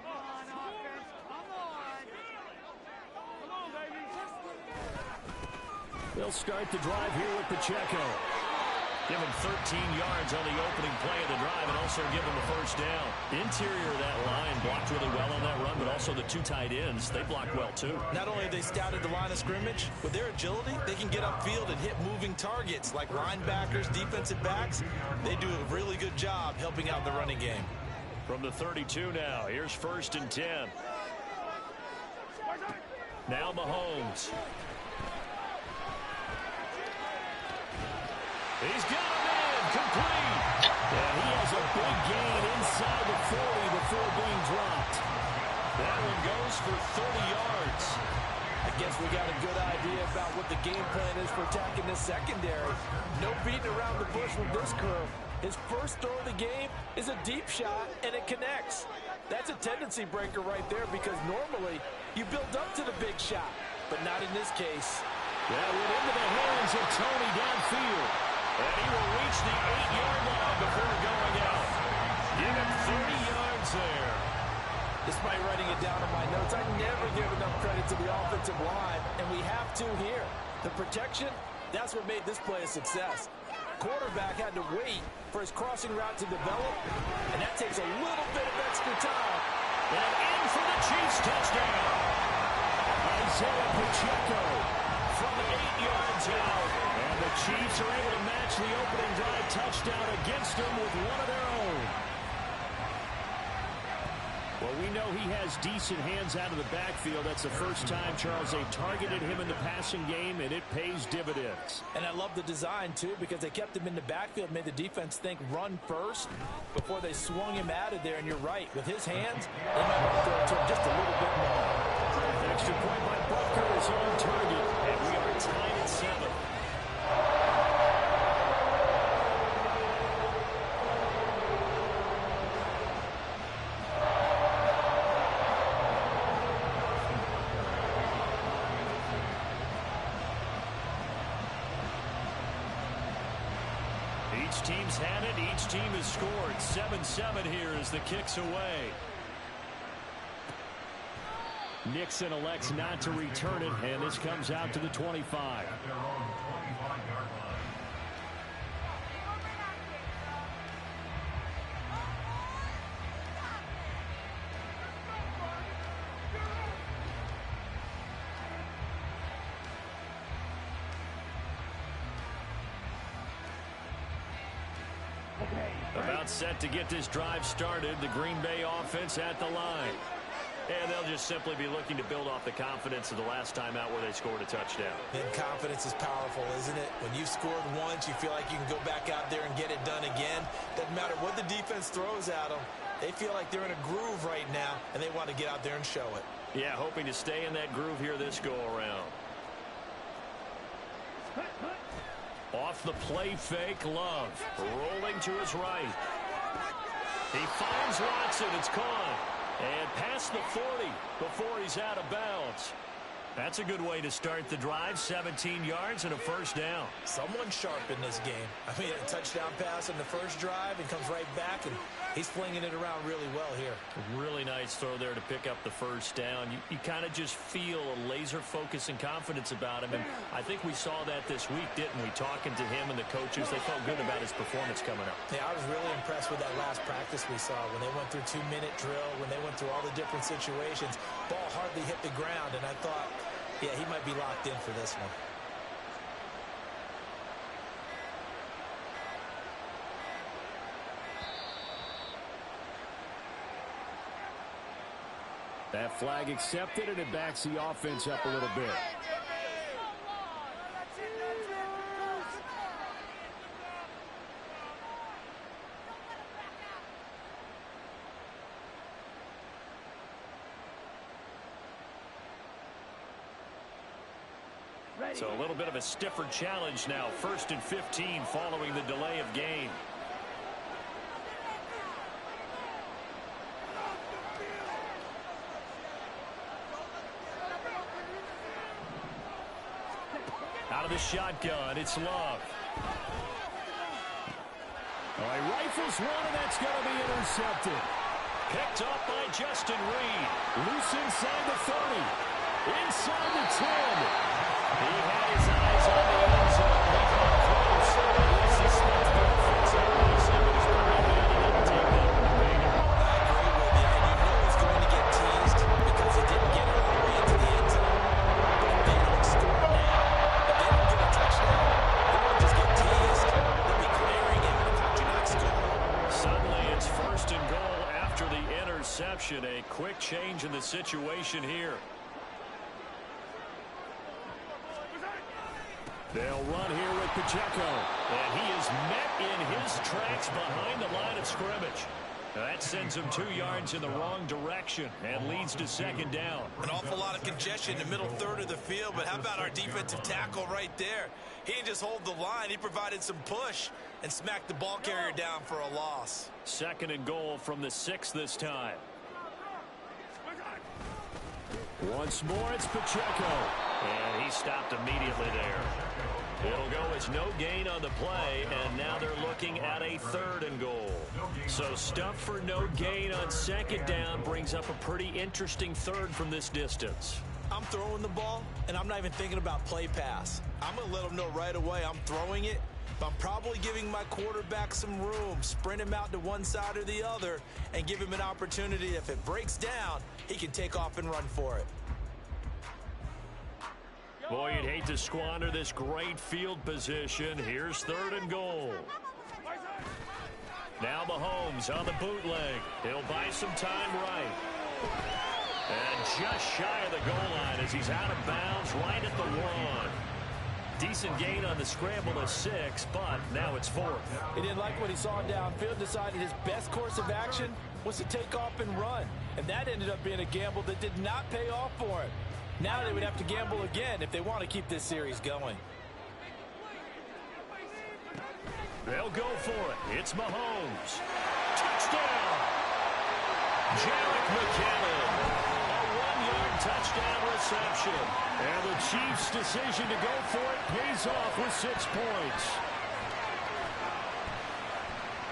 They'll start the drive here with Pacheco. Give him 13 yards on the opening play of the drive and also give him a first down. Interior of that line blocked really well on that run, but also the 2 tight ends, they blocked well too. Not only have they scouted the line of scrimmage, with their agility, they can get upfield and hit moving targets like linebackers, defensive backs. They do a really good job helping out the running game. From the 32 now, here's 1st and 10. Now Mahomes. He's got him in, complete. And he has a big gain inside the 40 before being dropped. That one goes for 30 yards. I guess we got a good idea about what the game plan is for attacking this secondary. No beating around the bush with this curve. His first throw of the game is a deep shot, and it connects. That's a tendency breaker right there, because normally you build up to the big shot, but not in this case. That went into the hands of Tony downfield. And he will reach the 8-yard line before going out. Give him 30 yards there. Despite writing it down in my notes, I never give enough credit to the offensive line, and we have to here. The protection, that's what made this play a success. Quarterback had to wait for his crossing route to develop, and that takes a little bit of extra time. And in for the Chiefs touchdown. Isaiah Pacheco from 8 yards out. And the Chiefs are able to match the opening drive touchdown against them with one of their own. Well, we know he has decent hands out of the backfield. That's the first time, Charles, they've targeted him in the passing game, and it pays dividends. And I love the design, too, because they kept him in the backfield, made the defense think run first before they swung him out of there. And you're right, with his hands, they might want to throw it to him just a little bit more. Extra point by Butker is on target, and we are tied at 7. Each team's had it. Each team has scored. 7-7 here as the kick's away. Nixon elects not to return it, and this comes out to the 25. At their own 25-yard line. About set to get this drive started. The Green Bay offense at the line. And they'll just simply be looking to build off the confidence of the last time out where they scored a touchdown. And confidence is powerful, isn't it? When you've scored once, you feel like you can go back out there and get it done again. Doesn't matter what the defense throws at them. They feel like they're in a groove right now, and they want to get out there and show it. Yeah, hoping to stay in that groove here this go-around. Off the play fake, Love. Rolling to his right. He finds Watson. It's caught. And past the 40 before he's out of bounds. That's a good way to start the drive. 17 yards and a first down. Someone sharp in this game. I mean, a touchdown pass in the first drive and comes right back, and he's flinging it around really well here. Really nice throw there to pick up the first down. You kind of just feel a laser focus and confidence about him, and I think we saw that this week, didn't we? Talking to him and the coaches, they felt good about his performance coming up. Yeah, I was really impressed with that last practice we saw when they went through 2-minute drill, when they went through all the different situations. Ball hardly hit the ground, and I thought, yeah, he might be locked in for this one. That flag accepted, and it backs the offense up a little bit. So a little bit of a stiffer challenge now. 1st and 15 following the delay of game. Out of the shotgun, it's Love. Oh, he rifles one, and that's going to be intercepted. Picked up by Justin Reed. Loose inside the 30. Inside the 10. He had his eyes on the end zone. He got close. At least he snuffed the offensive pass. He was pretty good. He didn't take that remainder. I agree with you, and you know he's going to get teased because he didn't get all the way into the end zone. But if they don't score now, if they don't get a touchdown, they won't just get teased. They'll be glaring at him. How'd you not score? Suddenly it's 1st and goal after the interception. A quick change in the situation here. They'll run here with Pacheco. And he is met in his tracks behind the line of scrimmage. That sends him 2 yards in the wrong direction and leads to 2nd down. An awful lot of congestion in the middle third of the field, but how about our defensive tackle right there? He didn't just hold the line. He provided some push and smacked the ball carrier down for a loss. 2nd and goal from the 6 this time. Once more, it's Pacheco. And he stopped immediately there. It'll go as no gain on the play, and now they're looking at a 3rd and goal. So stuff for no gain on 2nd down brings up a pretty interesting 3rd from this distance. I'm throwing the ball, and I'm not even thinking about play pass. I'm going to let them know right away I'm throwing it, but I'm probably giving my quarterback some room, sprint him out to one side or the other, and give him an opportunity. If it breaks down, he can take off and run for it. Boy, you'd hate to squander this great field position. Here's 3rd and goal. Now Mahomes on the bootleg. He'll buy some time right. And just shy of the goal line as he's out of bounds right at the 1. Decent gain on the scramble of 6, but now it's 4th. He didn't like what he saw downfield, decided his best course of action was to take off and run. And that ended up being a gamble that did not pay off for him. Now they would have to gamble again if they want to keep this series going. They'll go for it. It's Mahomes. Touchdown! Jarek McKinnon. A 1-yard touchdown reception. And the Chiefs' decision to go for it pays off with 6 points.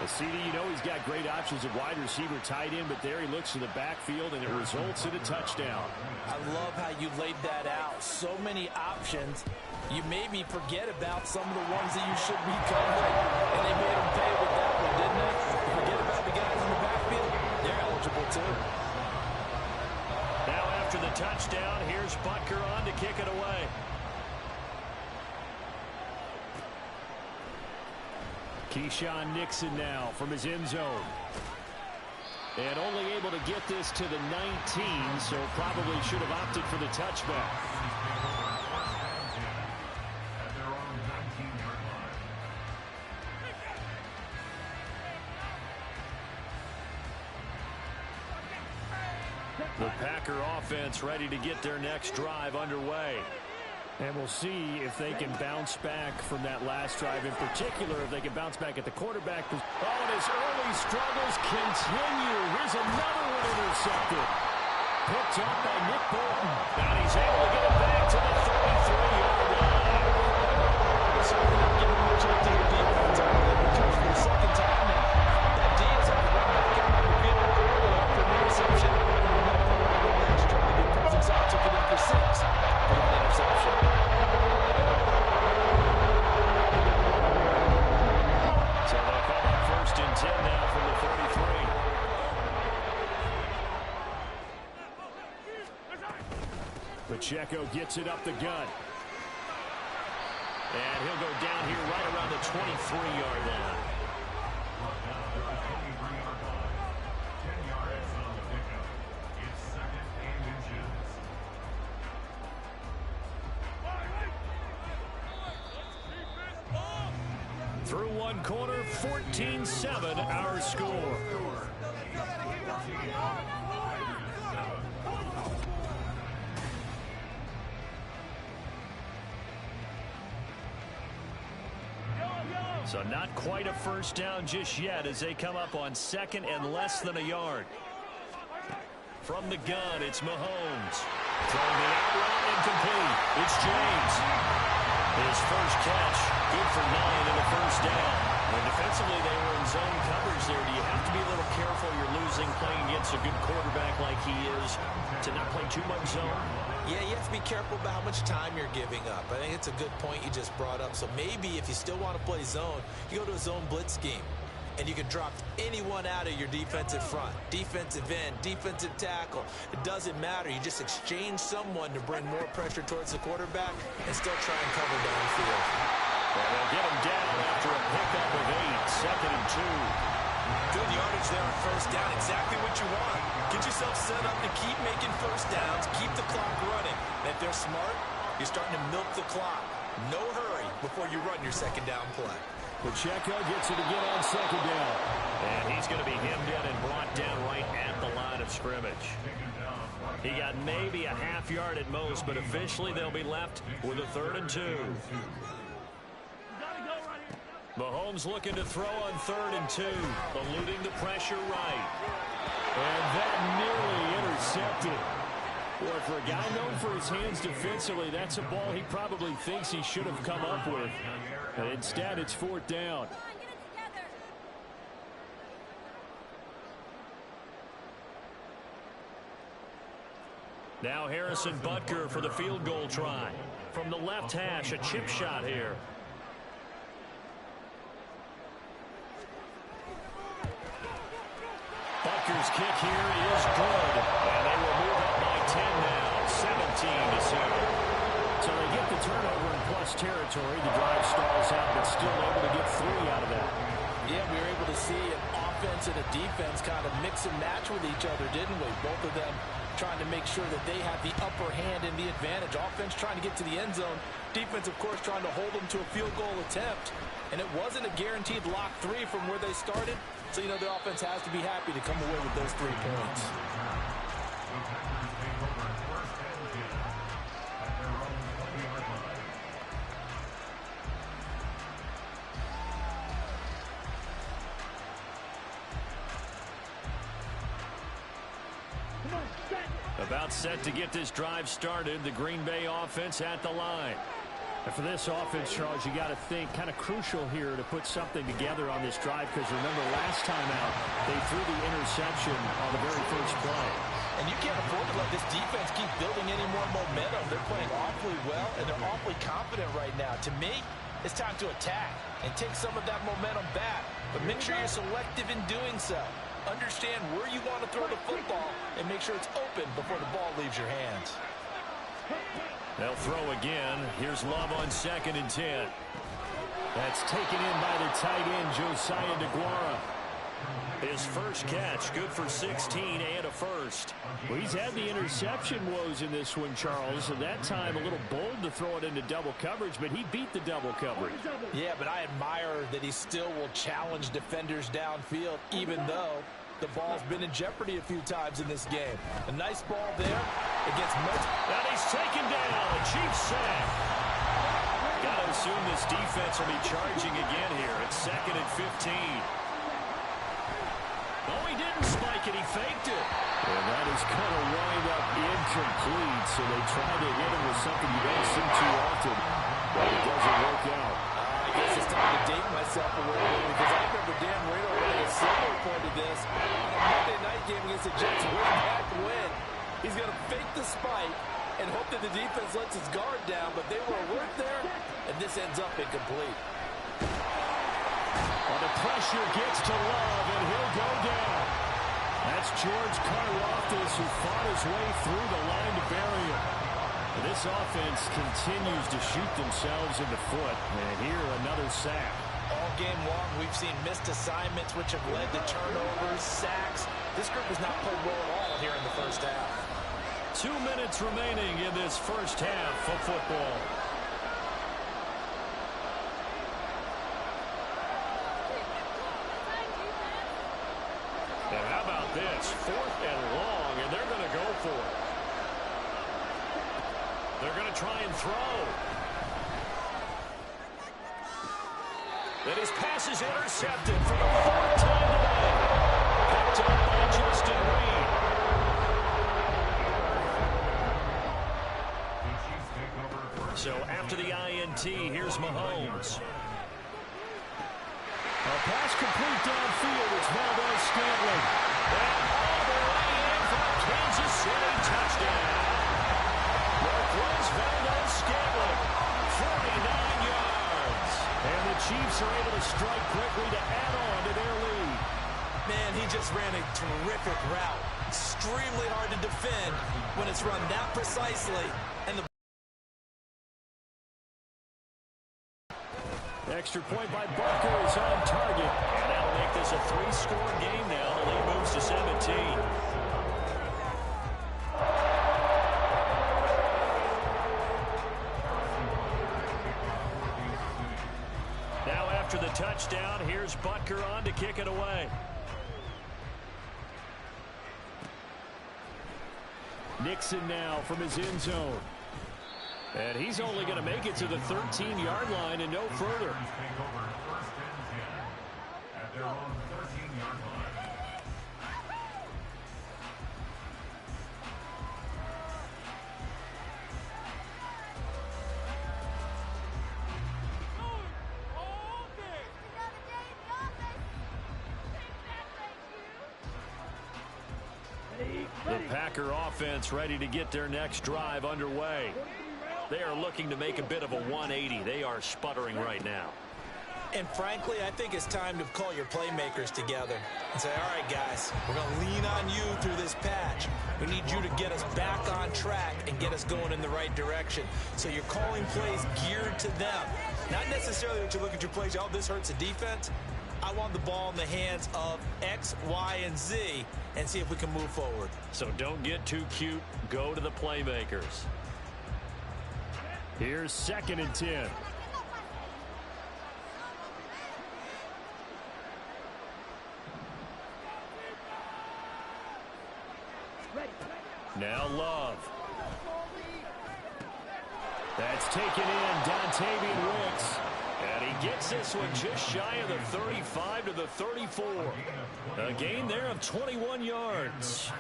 CD, you know he's got great options at wide receiver, tight end, but there he looks to the backfield, and it results in a touchdown. I love how you laid that out. So many options. You made me forget about some of the ones that you should be covering, and they made them pay with that one, didn't they? Forget about the guys in the backfield. They're eligible, too. Now after the touchdown, here's Butker on to kick it away. Keyshawn Nixon now from his end zone. And only able to get this to the 19, so probably should have opted for the touchback. At their own 19-yard line. The Packer offense ready to get their next drive underway. And we'll see if they can bounce back from that last drive, in particular, if they can bounce back at the quarterback. Oh, and his early struggles continue. Here's another one intercepted. Picked up by Nick Bolton. And he's able to get it back to the 33-yard line. So they're not giving much up to the defense. They've returned for the second time now. That D is on the run back out on the field early for an interception. And now the bench trying to get presence out, took it in for 6 for that interception. So they'll call up 1st and 10 now from the 33. Pacheco gets it up the gut. And he'll go down here right around the 23-yard line. 10 yards on the pickup. It's 2nd and inches. Through one quarter, 14-7 our score. So not quite a first down just yet as they come up on 2nd and less than a yard. From the gun, it's Mahomes. Throwing the out route incomplete. It's James. His first catch, good for 9 and a first down. When defensively they were in zone coverage there, do you have to be a little careful you're losing playing against a good quarterback like he is to not play too much zone? Yeah, you have to be careful about how much time you're giving up. I think it's a good point you just brought up. So maybe if you still want to play zone, you go to a zone blitz scheme. And you can drop anyone out of your defensive front. Defensive end, defensive tackle. It doesn't matter. You just exchange someone to bring more pressure towards the quarterback and still try and cover downfield. Well, they'll get him down after a pickup of 8, 2nd and 2. Good yardage there on first down. Exactly what you want. Get yourself set up to keep making first downs, keep the clock running. And if they're smart, you're starting to milk the clock. No hurry before you run your second down play. Pacheco gets it again on 2nd down. And he's going to be hemmed in and brought down right at the line of scrimmage. He got maybe a half yard at most, but officially they'll be left with a 3rd and 2. Mahomes looking to throw on 3rd and 2, eluding the pressure right. And that nearly intercepted. Boy, for a guy known for his hands defensively, that's a ball he probably thinks he should have come up with. And instead, it's 4th down. Now Harrison Butker for the field goal try. From the left hash, a chip shot here. Butker's kick here is good. And they will move up by 10 now, 17-7. So they get the turnover in plus territory. The drive stalls out, but still able to get 3 out of that. Yeah, we were able to see an offense and a defense kind of mix and match with each other, didn't we? Both of them trying to make sure that they have the upper hand and the advantage. Offense trying to get to the end zone. Defense, of course, trying to hold them to a field goal attempt. And it wasn't a guaranteed lock 3 from where they started. So, you know, the offense has to be happy to come away with those 3 points. About set to get this drive started. The Green Bay offense at the line. And for this offense, Charles, you got to think kind of crucial here to put something together on this drive, because remember last time out they threw the interception on the very first play. And you can't afford to let this defense keep building any more momentum. They're playing awfully well, and they're awfully confident right now. To me, it's time to attack and take some of that momentum back. But make sure you're selective in doing so. Understand where you want to throw the football and make sure it's open before the ball leaves your hands. They'll throw again. Here's Love on 2nd and 10. That's taken in by the tight end, Josiah DeGuara. His first catch, good for 16 and a first. Well, he's had the interception woes in this one, Charles, and that time a little bold to throw it into double coverage, but he beat the double coverage. Yeah, but I admire that he still will challenge defenders downfield, even though The ball's been in jeopardy a few times in this game. A nice ball there. It gets much. And he's taken down. A Chiefs sack. Got to assume this defense will be charging again here. It's 2nd and 15. Oh, he didn't spike it. He faked it. And that is going to wind up incomplete. So they try to hit him with something you don't see too often. But it doesn't work out. I guess it's time to date myself a little bit because I remember Dan Marino running a similar point to this on a Monday night game against the Jets way back when. He's going to fake the spike and hope that the defense lets his guard down, but they were alert there, and this ends up incomplete. Well, the pressure gets to Love, and he'll go down. That's George Karlaftis, who fought his way through the line to bury him. This offense continues to shoot themselves in the foot, and here another sack. All game long, we've seen missed assignments, which have led to turnovers, sacks. This group has not played well at all here in the first half. 2 minutes remaining in this first half of football. And how about this? 4th and long, and they're going to go for it. They're going to try and throw. Then his pass is intercepted for the 4th time today. Picked up by Justin Reed. So after the INT, here's Mahomes. A pass complete downfield. It's Valdez-Scantling. And all the way in for a Kansas City touchdown. Marquez Valdez-Scantling, 49 yards. And the Chiefs are able to strike quickly to add on to their lead. Man, he just ran a terrific route. Extremely hard to defend when it's run that precisely. And the extra point by Barker is on target. And that'll make this a 3-score game now. The lead moves to 17. Now after the touchdown, here's Butker on to kick it away. Nixon now from his end zone. And he's only going to make it to the 13-yard line and no further. Take over 1st and 10 at their own 13-yard line. The Packer offense ready to get their next drive underway. They are looking to make a bit of a 180. They are sputtering right now. And frankly, I think it's time to call your playmakers together and say, all right, guys, we're going to lean on you through this patch. We need you to get us back on track and get us going in the right direction. So you're calling plays geared to them. Not necessarily that you look at your plays, oh, this hurts the defense. I want the ball in the hands of X, Y, and Z and see if we can move forward. So don't get too cute. Go to the playmakers. Here's 2nd and 10. Now Love. That's taken in, Dontavian Wicks. And he gets this one just shy of the 35 to the 34. A gain there of 21 yards.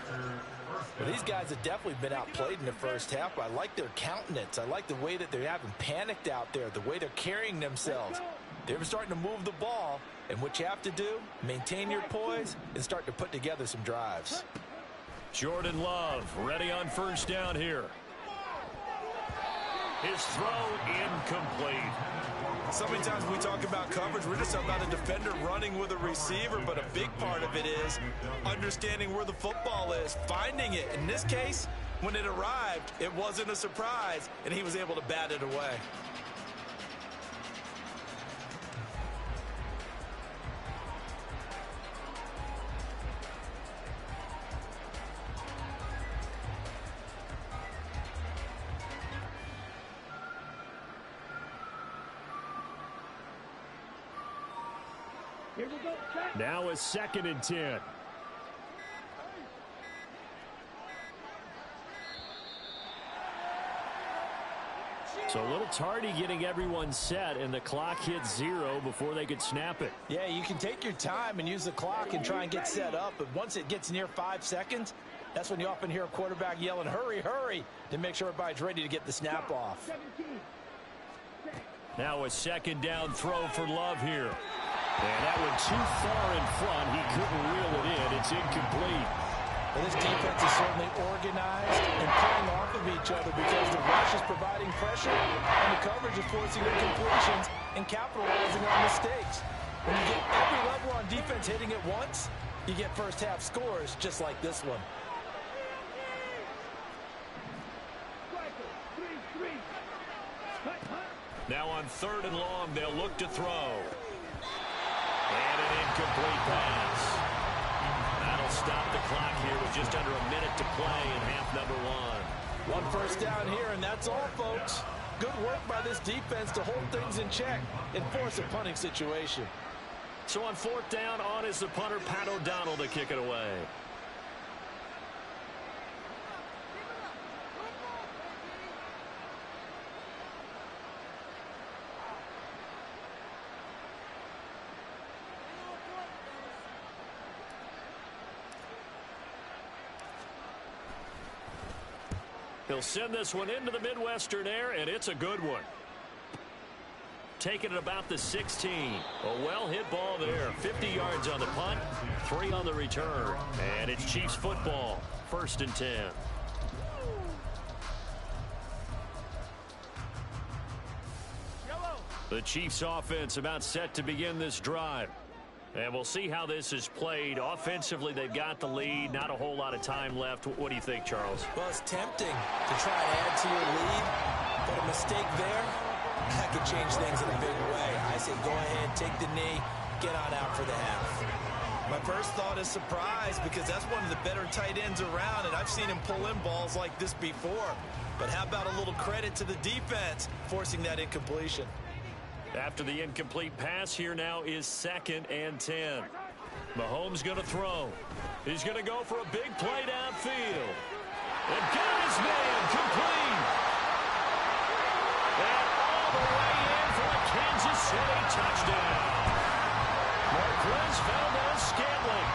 Well, these guys have definitely been outplayed in the first half. I like their countenance. I like the way that they haven't panicked out there, the way they're carrying themselves. They're starting to move the ball, and what you have to do, maintain your poise and start to put together some drives. Jordan Love ready on 1st down here. His throw incomplete. So many times when we talk about coverage, we're just about a defender running with a receiver, but a big part of it is understanding where the football is, finding it. In this case, when it arrived, it wasn't a surprise, and he was able to bat it away. Now a 2nd and 10. So a little tardy getting everyone set, and the clock hit 0 before they could snap it. Yeah, you can take your time and use the clock and try and get set up, but once it gets near 5 seconds, that's when you often hear a quarterback yelling, hurry, hurry, to make sure everybody's ready to get the snap off. Now a second down throw for Love here. And that went too far in front. He couldn't reel it in. It's incomplete. Well, this defense is certainly organized and playing off of each other because the rush is providing pressure and the coverage is forcing incompletions and capitalizing on mistakes. When you get every level on defense hitting it once, you get first half scores just like this one. Now on 3rd and long, they'll look to throw. And an incomplete pass. That'll stop the clock here with just under a minute to play in half number 1. One first down here, and that's all, folks. Good work by this defense to hold things in check and force a punting situation. So on 4th down, on is the punter, Pat O'Donnell, to kick it away. He'll send this one into the Midwestern air, and it's a good one. Taking it about the 16. A well-hit ball there. 50 yards on the punt, 3 on the return. And it's Chiefs football, 1st and 10. The Chiefs offense about set to begin this drive. And we'll see how this is played. Offensively, they've got the lead. Not a whole lot of time left. What do you think, Charles? Well, it's tempting to try and add to your lead, but a mistake there, that could change things in a big way. I say go ahead, take the knee, get on out for the half. My first thought is surprise because that's one of the better tight ends around, and I've seen him pull in balls like this before. But how about a little credit to the defense forcing that incompletion? After the incomplete pass, here now is 2nd and 10. Mahomes going to throw. He's going to go for a big play downfield. And got his man complete. And all the way in for a Kansas City touchdown. Marquez Valdez-Scantling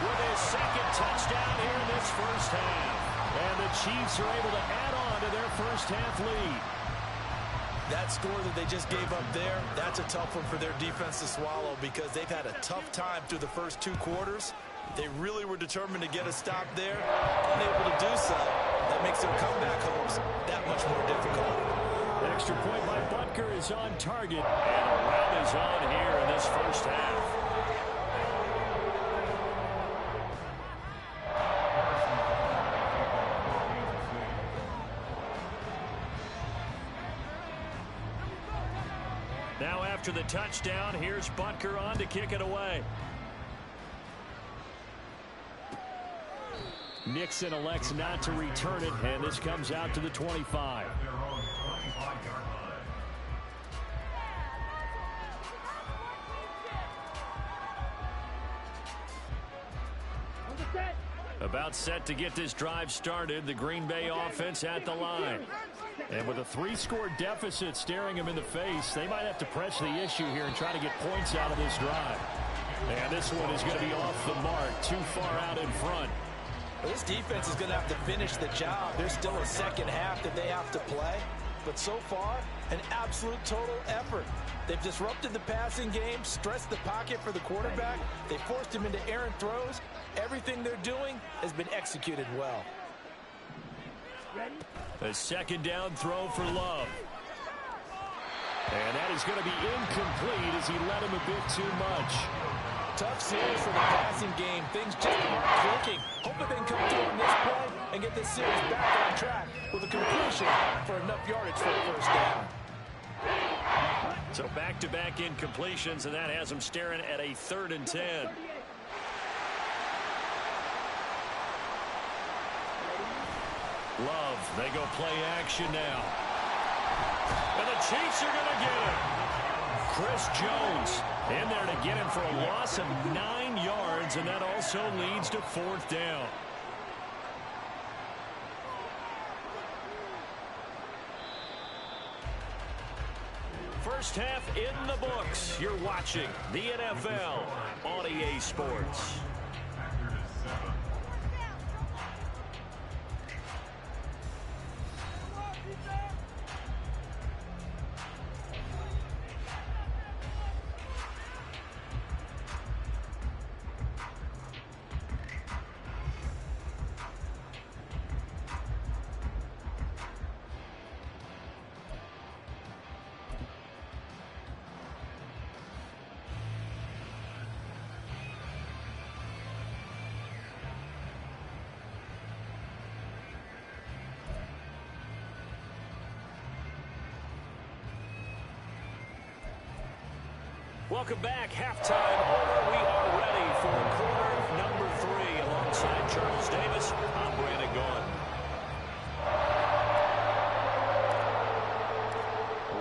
with his 2nd touchdown here in this first half. And the Chiefs are able to add on to their first half lead. That score that they just gave up there, that's a tough one for their defense to swallow because they've had a tough time through the first 2 quarters. They really were determined to get a stop there, unable to do so. That makes their comeback hopes that much more difficult. The extra point by Butker is on target, and a round is on here in this first half. Now after the touchdown, here's Butker on to kick it away. Nixon elects not to return it, and this comes out to the 25. About set to get this drive started, the Green Bay offense at the line. And with a 3-score deficit staring them in the face, they might have to press the issue here and try to get points out of this drive. And this one is going to be off the mark, too far out in front. Well, this defense is going to have to finish the job. There's still a second half that they have to play. But so far, an absolute total effort. They've disrupted the passing game, stressed the pocket for the quarterback. They forced him into errant throws. Everything they're doing has been executed well. A second down throw for Love. And that is going to be incomplete as he led him a bit too much. Tough series for the passing game. Things just aren't clicking. Hoping they can come through on this play and get this series back on track with a completion for enough yardage for a first down. So back-to-back incompletions, and that has them staring at a 3rd and 10. Love, they go play action now. And the Chiefs are going to get him. Chris Jones in there to get him for a loss of 9 yards, and that also leads to 4th down. First half in the books. You're watching the NFL on EA Sports. Welcome back. Halftime over. We are ready for quarter number 3. Alongside Charles Davis, I'm Brandon Gaughan.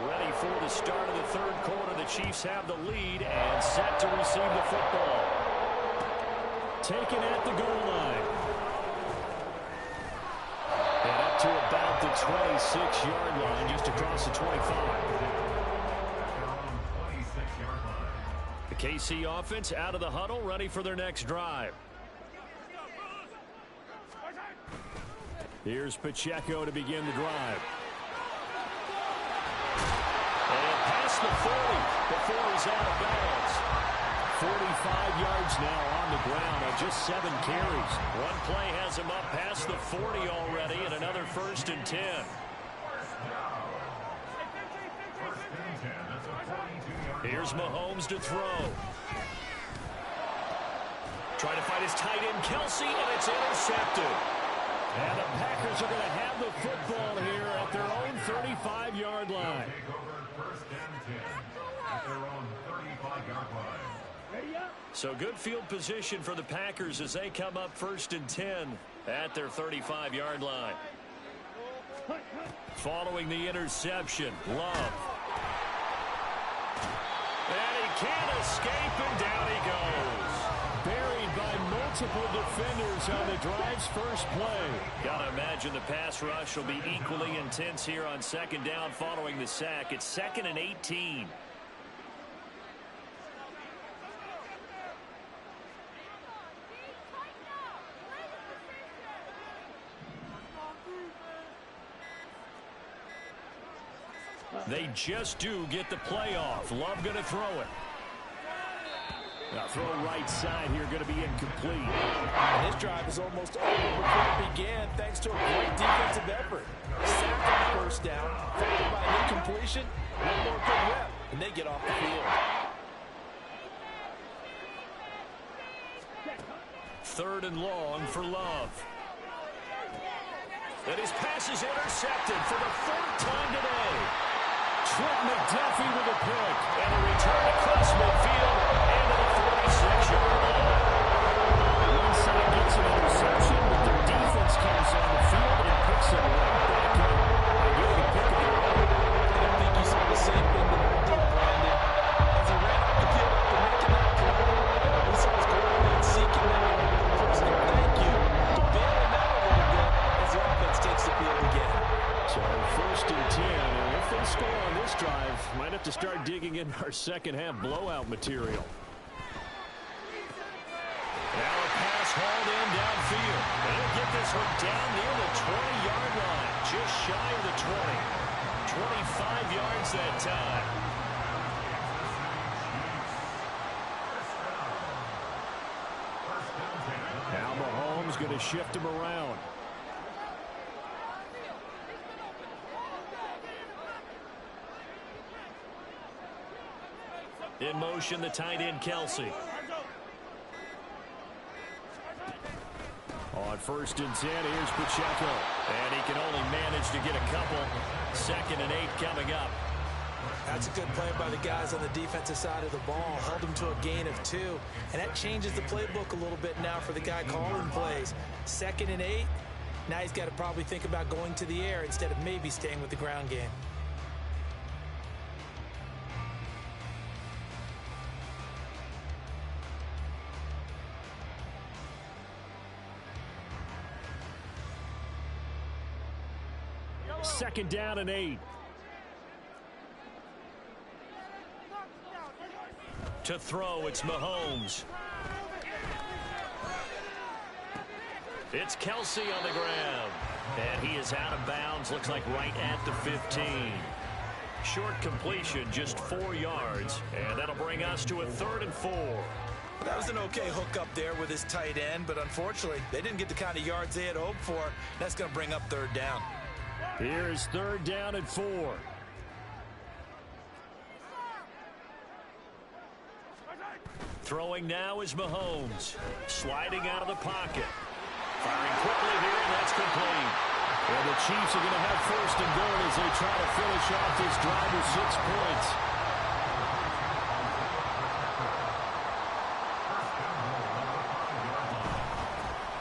Ready for the start of the third quarter. The Chiefs have the lead and set to receive the football. Taken at the goal line. And up to about the 26-yard line, just across the 25. The KC offense out of the huddle, ready for their next drive. Here's Pacheco to begin the drive. And past the 40 before he's out of bounds. 45 yards now on the ground on just 7 carries. One play has him up past the 40 already, and another 1st and 10. Here's Mahomes to throw. Trying to find his tight end, Kelsey, and it's intercepted. And the Packers are going to have the football here at their own 35-yard line. So good field position for the Packers as they come up 1st and 10 at their 35-yard line. Following the interception, Love. And he can't escape, and down he goes. Buried by multiple defenders on the drive's first play. Gotta imagine the pass rush will be equally intense here on 2nd down following the sack. It's 2nd and 18. They just do get the play off. Love going to throw it. Now throw right side here, going to be incomplete. And this drive is almost over before it began, thanks to a great defensive effort. Sack on 1st down, followed by an incompletion, one more good rep, and they get off the field. 3rd and long for Love. And his pass is intercepted for the 4th time today. Trent McDuffie with a pick. And a return across midfield and to the 46-yard line. One side gets an interception, but their defense comes on the field and picks them right back up by getting a pick of their own. And I think you saw the same thing that I did, Brandon. As he ran up the field after making that play, he saw his quarterback seeking out a personal thank you to bail him out a little bit as the offense takes the field again. So 1st and 10, and if they score on this drive, might have to start digging in our 2nd half blowout material. Now a pass hauled in downfield. They'll get this one down near the 20-yard line, just shy of the 20. 25 yards that time. Now Mahomes going to shift him around. In motion, the tight end, Kelsey. On 1st and 10, here's Pacheco. And he can only manage to get a couple. 2nd and 8 coming up. That's a good play by the guys on the defensive side of the ball. Held them to a gain of 2. And that changes the playbook a little bit now for the guy calling plays. 2nd and 8. Now he's got to probably think about going to the air instead of maybe staying with the ground game. Second down and 8. To throw, it's Mahomes. It's Kelsey on the ground. And he is out of bounds, looks like right at the 15. Short completion, just 4 yards. And that'll bring us to a 3rd and 4. That was an okay hookup there with his tight end, but unfortunately, they didn't get the kind of yards they had hoped for. That's going to bring up 3rd down. Here's 3rd down and 4. Throwing now is Mahomes. Sliding out of the pocket. Firing quickly here, and that's complete. And the Chiefs are going to have 1st and goal as they try to finish off this drive with 6 points.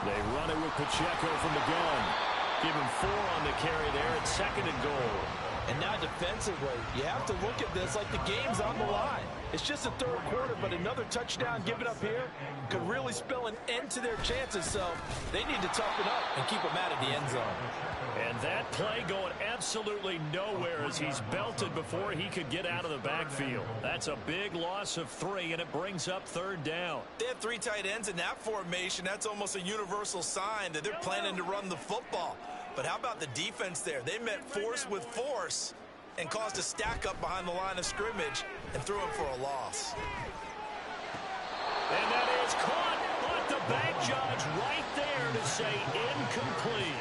They run it with Pacheco from the gun. Give him 4 on the carry there at 2nd and goal. And now defensively, you have to look at this like the game's on the line. It's just the 3rd quarter, but another touchdown given up here could really spell an end to their chances. So they need to toughen up and keep them out of the end zone. And that play going absolutely nowhere as he's belted before he could get out of the backfield. That's a big loss of 3, and it brings up 3rd down. They have 3 tight ends in that formation. That's almost a universal sign that they're planning to run the football. But how about the defense there? They met force with force and caused a stack up behind the line of scrimmage and threw him for a loss. And that is caught, but the back judge right there to say incomplete.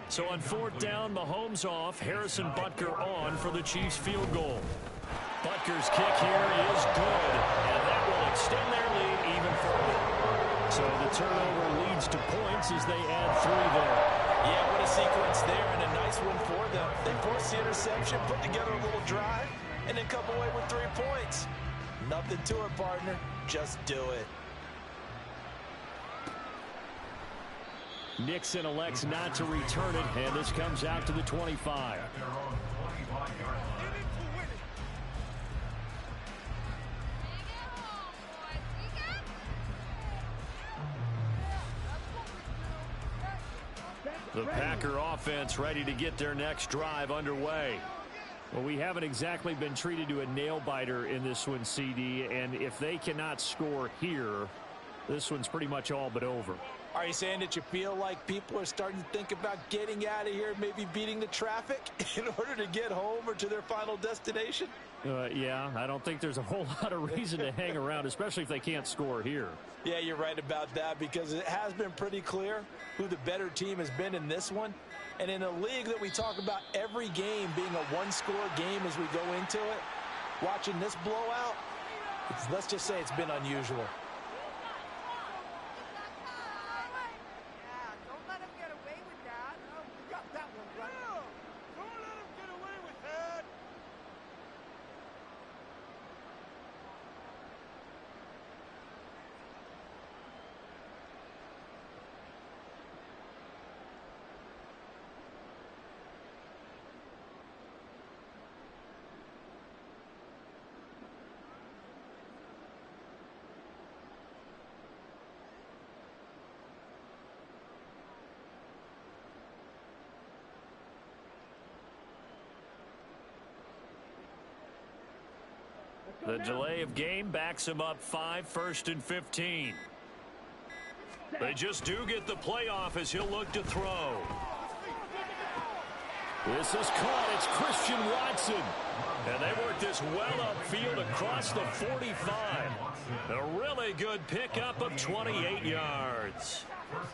So on 4th down, Mahomes off, Harrison Butker on for the Chiefs field goal. Butker's kick here is good, and that will extend their lead even further. So the turnover leads to points as they add 3 there. Yeah, what a sequence there, and a nice one for them. They forced the interception, put together a little drive, and then come away with 3 points. Nothing to it, partner. Just do it. Nixon elects not to return it, and this comes out to the 25. The Packer offense ready to get their next drive underway. Well, we haven't exactly been treated to a nail-biter in this one, CD, and if they cannot score here, this one's pretty much all but over. Are you saying that you feel like people are starting to think about getting out of here, maybe beating the traffic in order to get home or to their final destination? Yeah, I don't think there's a whole lot of reason to hang around, especially if they can't score here. Yeah, you're right about that, because it has been pretty clear who the better team has been in this one. And in a league that we talk about every game being a one-score game as we go into it, watching this blowout, let's just say it's been unusual. The delay of game backs him up 5, 1st and 15. They just do get the playoff as he'll look to throw. This is caught. It's Christian Watson. And they work this well upfield across the 45. A really good pickup of 28 yards.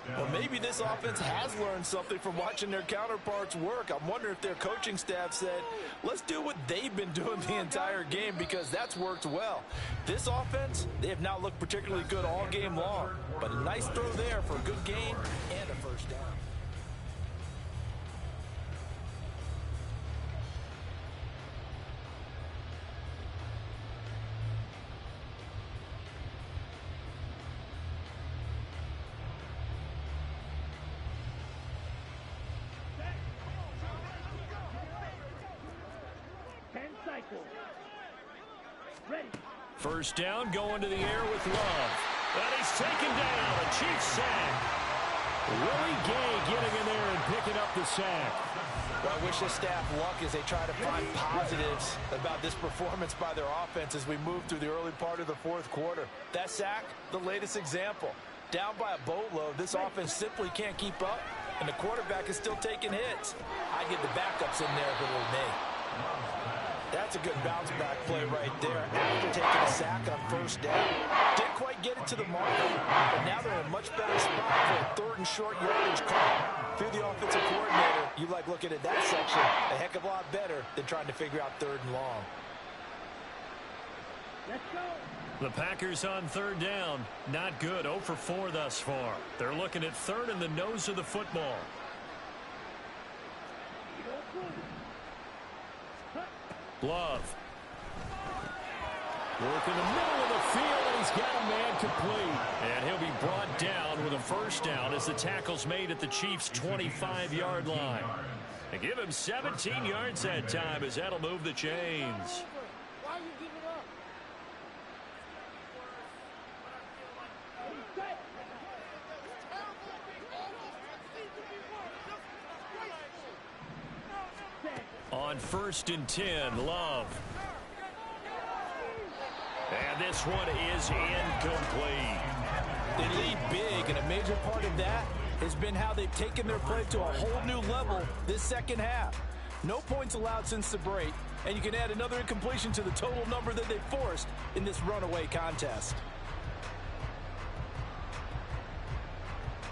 Well, maybe this offense has learned something from watching their counterparts work. I'm wondering if their coaching staff said, let's do what they've been doing the entire game, because that's worked well. This offense, they have not looked particularly good all game long, but a nice throw there for a good gain and a 1st down. First down, going to the air with Love. And he's taken down. A Chiefs sack. Willie Gay getting in there and picking up the sack. Well, I wish this staff luck as they try to find positives about this performance by their offense as we move through the early part of the fourth quarter. That sack, the latest example. Down by a boatload, this offense simply can't keep up, and the quarterback is still taking hits. I get the backups in there if it were me. That's a good bounce-back play right there after taking a sack on first down. Didn't quite get it to the marker, but now they're in a much better spot for a third and short yardage call. If you're the offensive coordinator, you like looking at that section a heck of a lot better than trying to figure out third and long. Let's go. The Packers on third down. Not good. 0 for 4 thus far. They're looking at third in the nose of the football. Love. Work in the middle of the field, and he's got a man complete. And he'll be brought down with a first down as the tackle's made at the Chiefs' 25-yard line. And give him 17 yards that time as that'll move the chains. Why you give it up? On 1st and 10, Love. And this one is incomplete. They lead big, and a major part of that has been how they've taken their play to a whole new level this second half. No points allowed since the break, and you can add another incompletion to the total number that they forced in this runaway contest.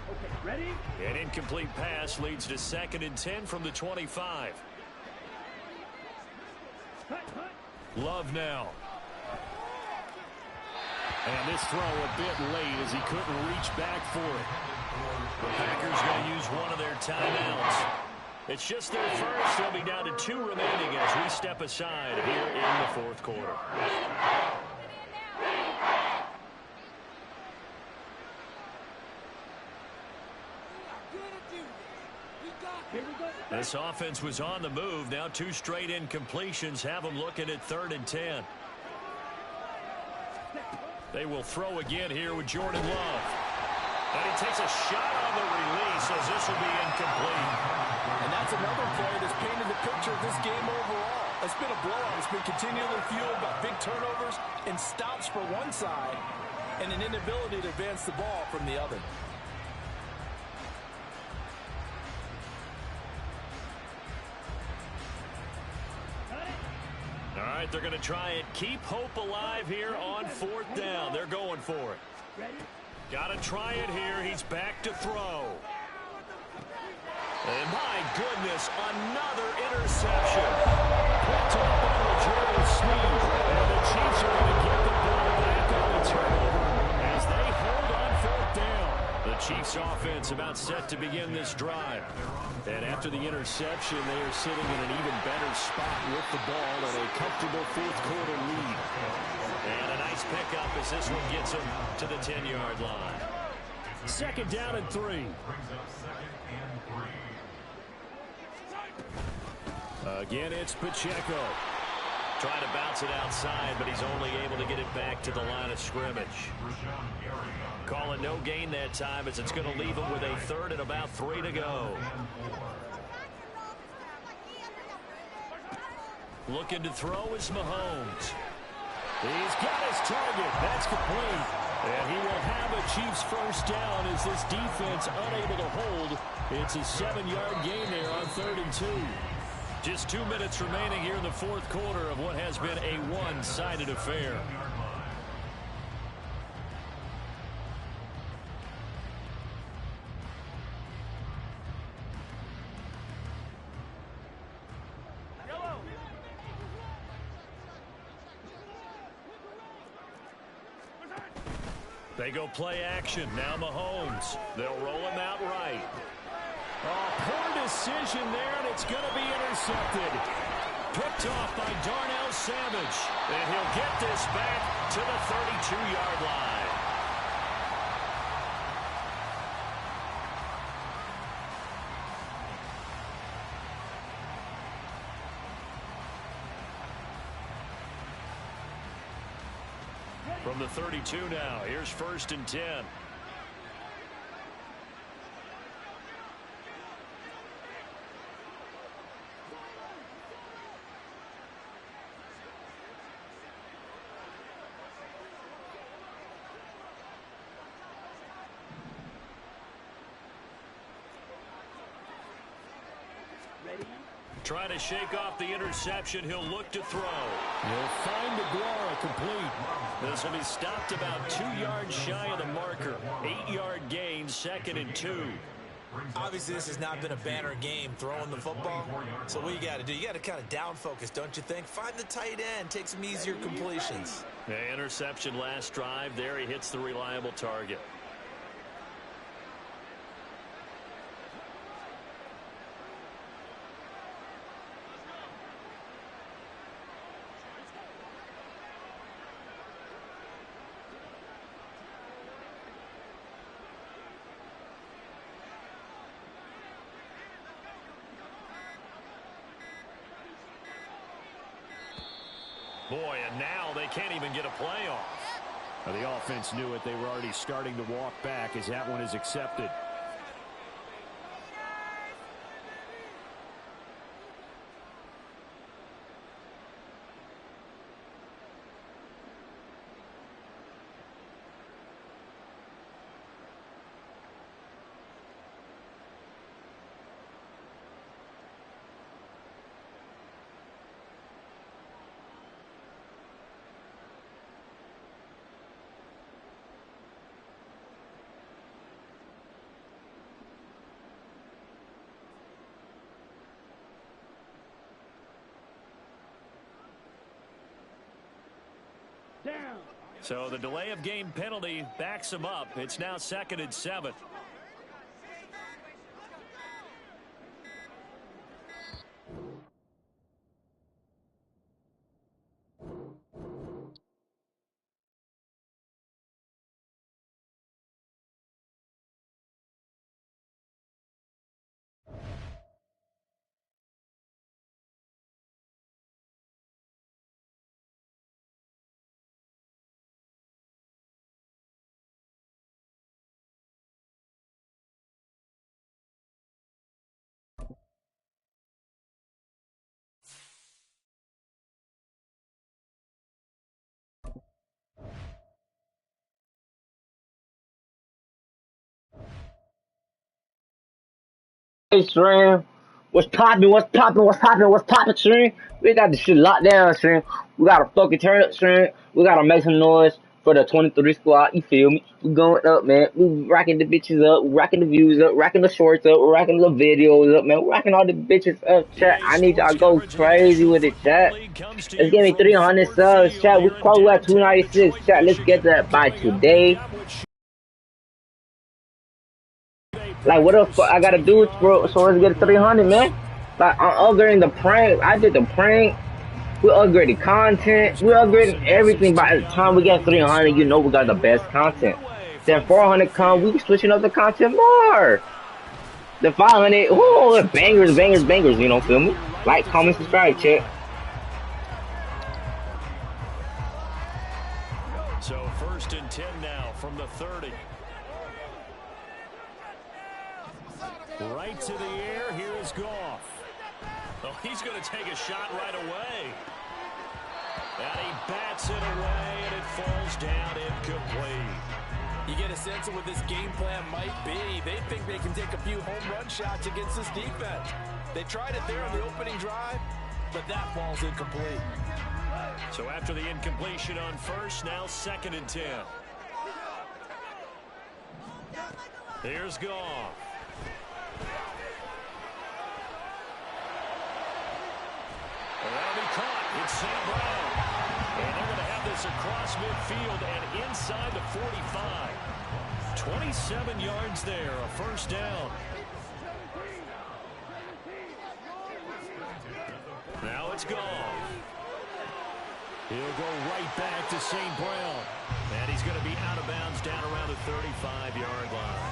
Okay, ready? An incomplete pass leads to 2nd and 10 from the 25. Love now. And this throw a bit late as he couldn't reach back for it. The Packers going to use one of their timeouts. It's just their first. They'll be down to 2 remaining as we step aside here in the fourth quarter. This offense was on the move. Now 2 straight incompletions have them looking at 3rd and 10. They will throw again here with Jordan Love. And he takes a shot on the release as this will be incomplete. And that's another play that's painted the picture of this game overall. It's been a blowout. It's been continually fueled by big turnovers and stops for one side and an inability to advance the ball from the other. All right, they're going to try and keep hope alive here on 4th down. They're going for it. Got to try it here. He's back to throw. And my goodness, another interception. Picked up by the Jordan Sneed. And the Chiefs are going to get the ball back on the turnover as they hold on 4th down. The Chiefs offense about set to begin this drive. And after the interception, they are sitting in an even better spot with the ball and a comfortable fourth quarter lead. And a nice pickup as this one gets them to the 10-yard line. 2nd down and 3. Again, it's Pacheco. Trying to bounce it outside, but he's only able to get it back to the line of scrimmage. Calling no gain that time as it's going to leave him with a 3rd and about 3 to go. Looking to throw is Mahomes. He's got his target. That's complete. And he will have a Chiefs first down as this defense unable to hold. It's a 7-yard gain there on 3rd and 2. Just 2 minutes remaining here in the fourth quarter of what has been a one-sided affair. They go play action. Now Mahomes. They'll roll him out right. Oh, poor decision there, and it's going to be intercepted. Picked off by Darnell Savage. And he'll get this back to the 32-yard line. From the 32 now, here's 1st and 10. Trying to shake off the interception. He'll look to throw. He'll find Aguara complete. This will be stopped about 2 yards shy of the marker. 8-yard gain, 2nd and 2. Obviously, this has not been a banner game throwing the football. So what you got to do, you got to kind of down focus, don't you think? Find the tight end, take some easier completions. The interception last drive. There he hits the reliable target. Boy, and now they can't even get a play off. Well, the offense knew it. They were already starting to walk back as that one is accepted. So the delay of game penalty backs him up. It's now 2nd and 7. Hey, Stream. What's poppin'? What's poppin'? What's poppin'? What's poppin', Stream? We got the shit locked down, Stream. We gotta fucking turn up, Stream. We gotta make some noise for the 23 squad. You feel me? We going up, man. We racking the bitches up. We racking the views up. Racking the shorts up. We're racking the videos up, man. We're racking all the bitches up, chat. I need y'all to go crazy with it, chat. Let's give me 300 subs, chat. We close at 296, chat. Let's get that by today. Like, what the fuck I gotta do, bro? So let's get 300, man. Like, I'm upgrading the prank. I did the prank. We upgraded content. We upgraded everything. By the time we get 300, you know we got the best content. Then 400 come, we switching up the content more. The 500, oh, bangers, bangers, bangers. You know, feel me? Like, comment, subscribe, chat. So 1st and 10 now from the 30. Right to the air. Here is Goff. Oh, he's going to take a shot right away. And he bats it away, and it falls down incomplete. You get a sense of what this game plan might be. They think they can take a few home run shots against this defense. They tried it there on the opening drive, but that ball's incomplete. So after the incompletion on 1st, now 2nd and 10. Here's Goff. That'll be caught. It's St. Brown. And they're going to have this across midfield and inside the 45. 27 yards there, a 1st down. Now it's Goff. He'll go right back to St. Brown. And he's going to be out of bounds down around the 35-yard line.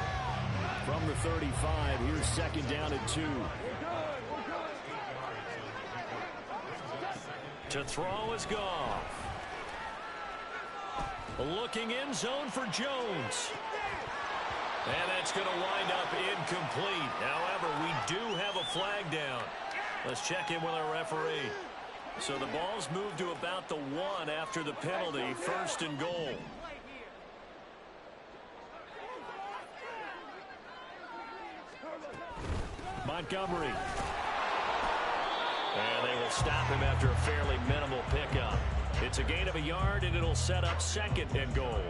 From the 35, here's 2nd down and 2. To throw is Goff. Looking in zone for Jones. And that's going to wind up incomplete. However, we do have a flag down. Let's check in with our referee. So the ball's moved to about the 1 after the penalty. 1st and goal. Montgomery. And they will stop him after a fairly minimal pickup. It's a gain of a yard, and it'll set up 2nd and goal.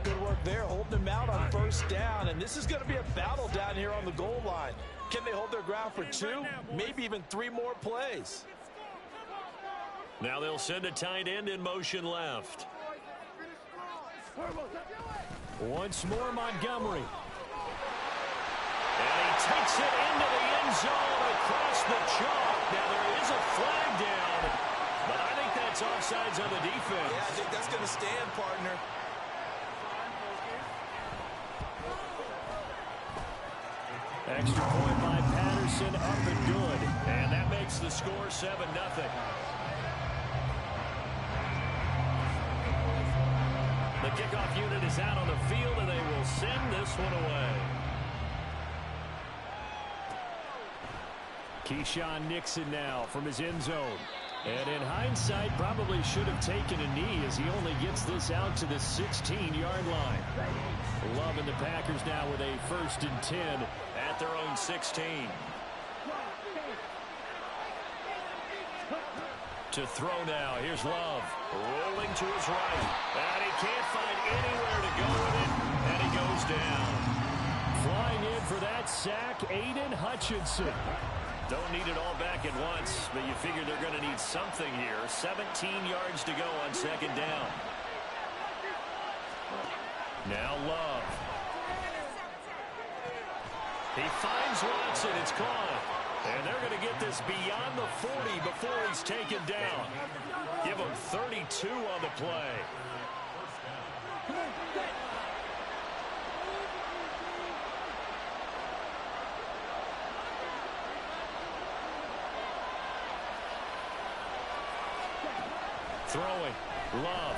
Good work there, holding him out on 1st down. And this is going to be a battle down here on the goal line. Can they hold their ground for 2, maybe even 3 more plays? Now they'll send a tight end in motion left. Once more, Montgomery. And he takes it into the end zone across the chalk. Now there is a flag down, but I think that's offsides on the defense. Yeah, I think that's going to stand, partner. Extra point by Patterson, up and good. And that makes the score 7-0. The kickoff unit is out on the field, and they will send this one away. Keyshawn Nixon now from his end zone. And in hindsight, probably should have taken a knee as he only gets this out to the 16-yard line. Love in the Packers now with a 1st and 10 at their own 16. To throw now. Here's Love. Rolling to his right. And he can't find anywhere to go with it. And he goes down. Flying in for that sack, Aiden Hutchinson. Don't need it all back at once, but you figure they're going to need something here. 17 yards to go on 2nd down. Now Love. He finds Watson. It's caught. And they're going to get this beyond the 40 before he's taken down. Give him 32 on the play. Throwing. Love.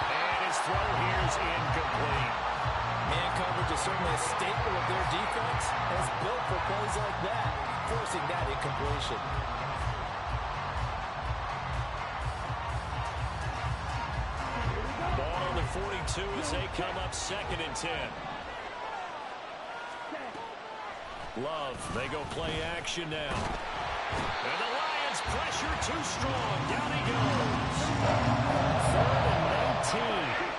And his throw here is incomplete. Man coverage is certainly a staple of their defense, and it's built for plays like that, forcing that incompletion. Ball on the 42 as they come up 2nd and 10. Love, they go play action now. And the Lions pressure too strong. Down he goes. 3rd and 19.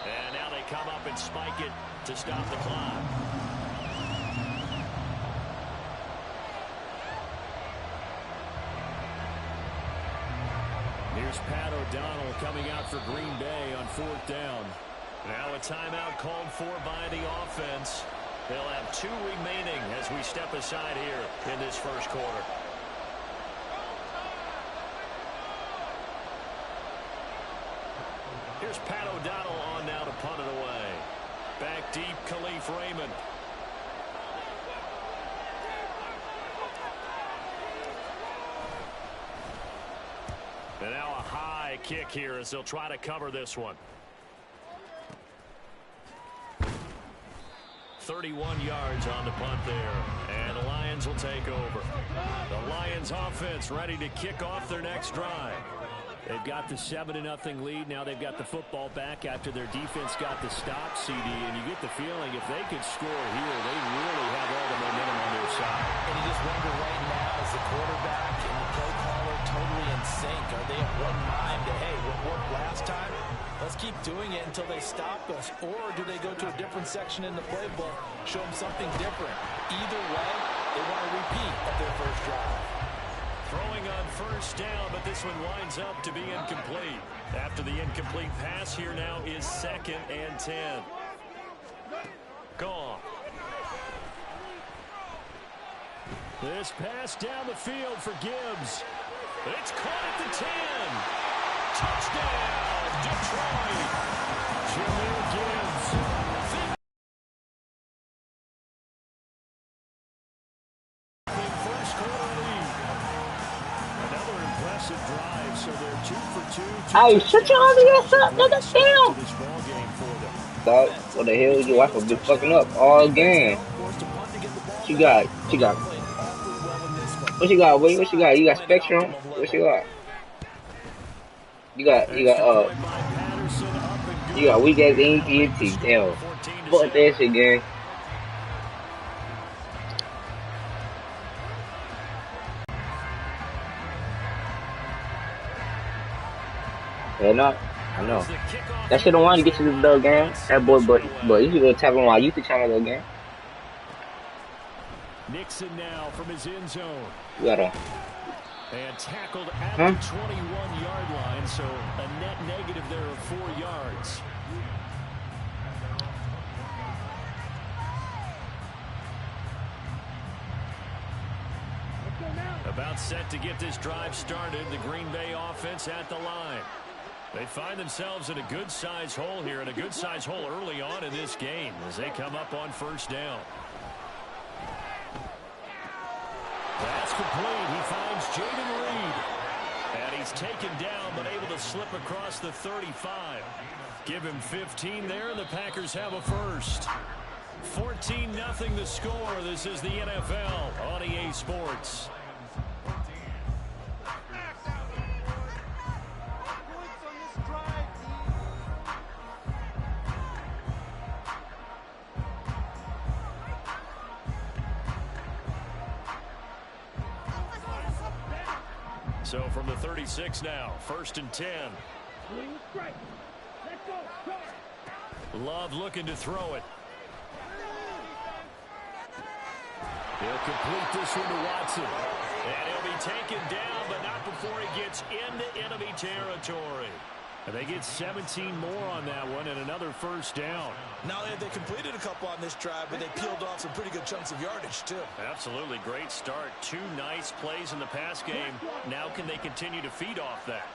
And now they come up and spike it to stop the clock. Here's Pat O'Donnell coming out for Green Bay on 4th down. Now a timeout called for by the offense. They'll have 2 remaining as we step aside here in this 1st quarter. Here's Pat O'Donnell on now to punt it away. Back deep, Khalif Raymond. And now a high kick here as they'll try to cover this one. 31 yards on the punt there. And the Lions will take over. The Lions offense ready to kick off their next drive. They've got the 7-0 lead. Now they've got the football back after their defense got the stop, CD. And you get the feeling if they could score here, they really have all the momentum on their side. And you just wonder right now, is the quarterback and the play caller totally in sync? Are they of one mind that, hey, what worked last time, let's keep doing it until they stop us? Or do they go to a different section in the playbook, show them something different? Either way, they want to repeat at their first drive. Throwing on 1st down, but this one winds up to be incomplete. After the incomplete pass, here now is 2nd and 10. Gone. This pass down the field for Gibbs. It's caught at the 10. Touchdown, Detroit. Jameer Gibbs. Drive, so they're 2 for 2. Hey, shut your ass up, nigga, down. This ball game for them. him. Dog, what the hell? Your wife will be fucking up all game. She got. What you got? What you got? You got Spectrum? What you got? Extra point by Patterson, up and good. You got weak ass That'll make the AT&T. score Damn. 14-7. Fuck that shit, gang. Yeah, no, I know. That shit don't want to get you to the dog game. That boy, but you should go tap on my YouTube channel though, gang. Nixon now from his end zone. You gotta. And tackled at the 21-yard line, so a net negative there of 4 yards. About set to get this drive started, the Green Bay offense at the line. They find themselves in a good-sized hole here, and a good-sized hole early on in this game as they come up on first down. That's complete. He finds Jaden Reed. And he's taken down, but able to slip across the 35. Give him 15 there, and the Packers have a first. 14-0 the score. This is the NFL on EA Sports. So from the 36 now, 1st and 10. Love looking to throw it. He'll complete this one to Watson. And he'll be taken down, but not before he gets into enemy territory. And they get 17 more on that one and another first down. Not only have they completed a couple on this drive, but they peeled off some pretty good chunks of yardage, too. Absolutely. Great start. 2 nice plays in the pass game. Now can they continue to feed off that?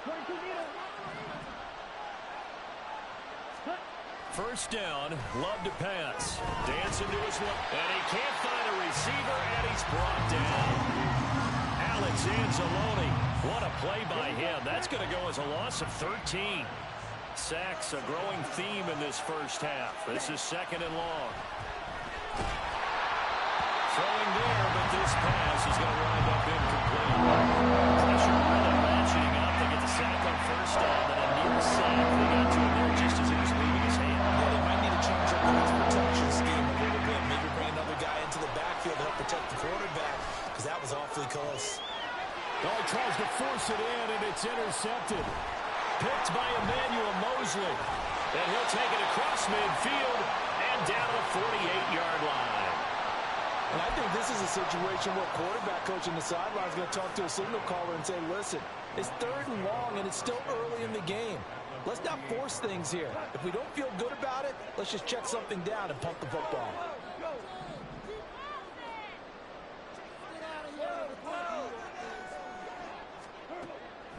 First down, Love to pass. Dancing to his left. And he can't find a receiver, and he's brought down. Alex Anzalone. What a play by him. That's going to go as a loss of 13. Sacks, a growing theme in this first half. This is 2nd and long. Throwing there, but this pass is going to wind up incomplete. Pressure really ratcheting up. They get the sack on first down, and a near sack. They got to him there just as he was leaving his hand. Yeah, they might need to change up the protection scheme a little bit. Maybe bring another guy into the backfield to help protect the quarterback, because that was awfully close. Oh, he tries to force it in, and it's intercepted. Picked by Emmanuel Mosley. And he'll take it across midfield and down the 48-yard line. And I think this is a situation where quarterback coach on the sideline is going to talk to a signal caller and say, listen, it's 3rd and long, and it's still early in the game. Let's not force things here. If we don't feel good about it, let's just check something down and pump the football.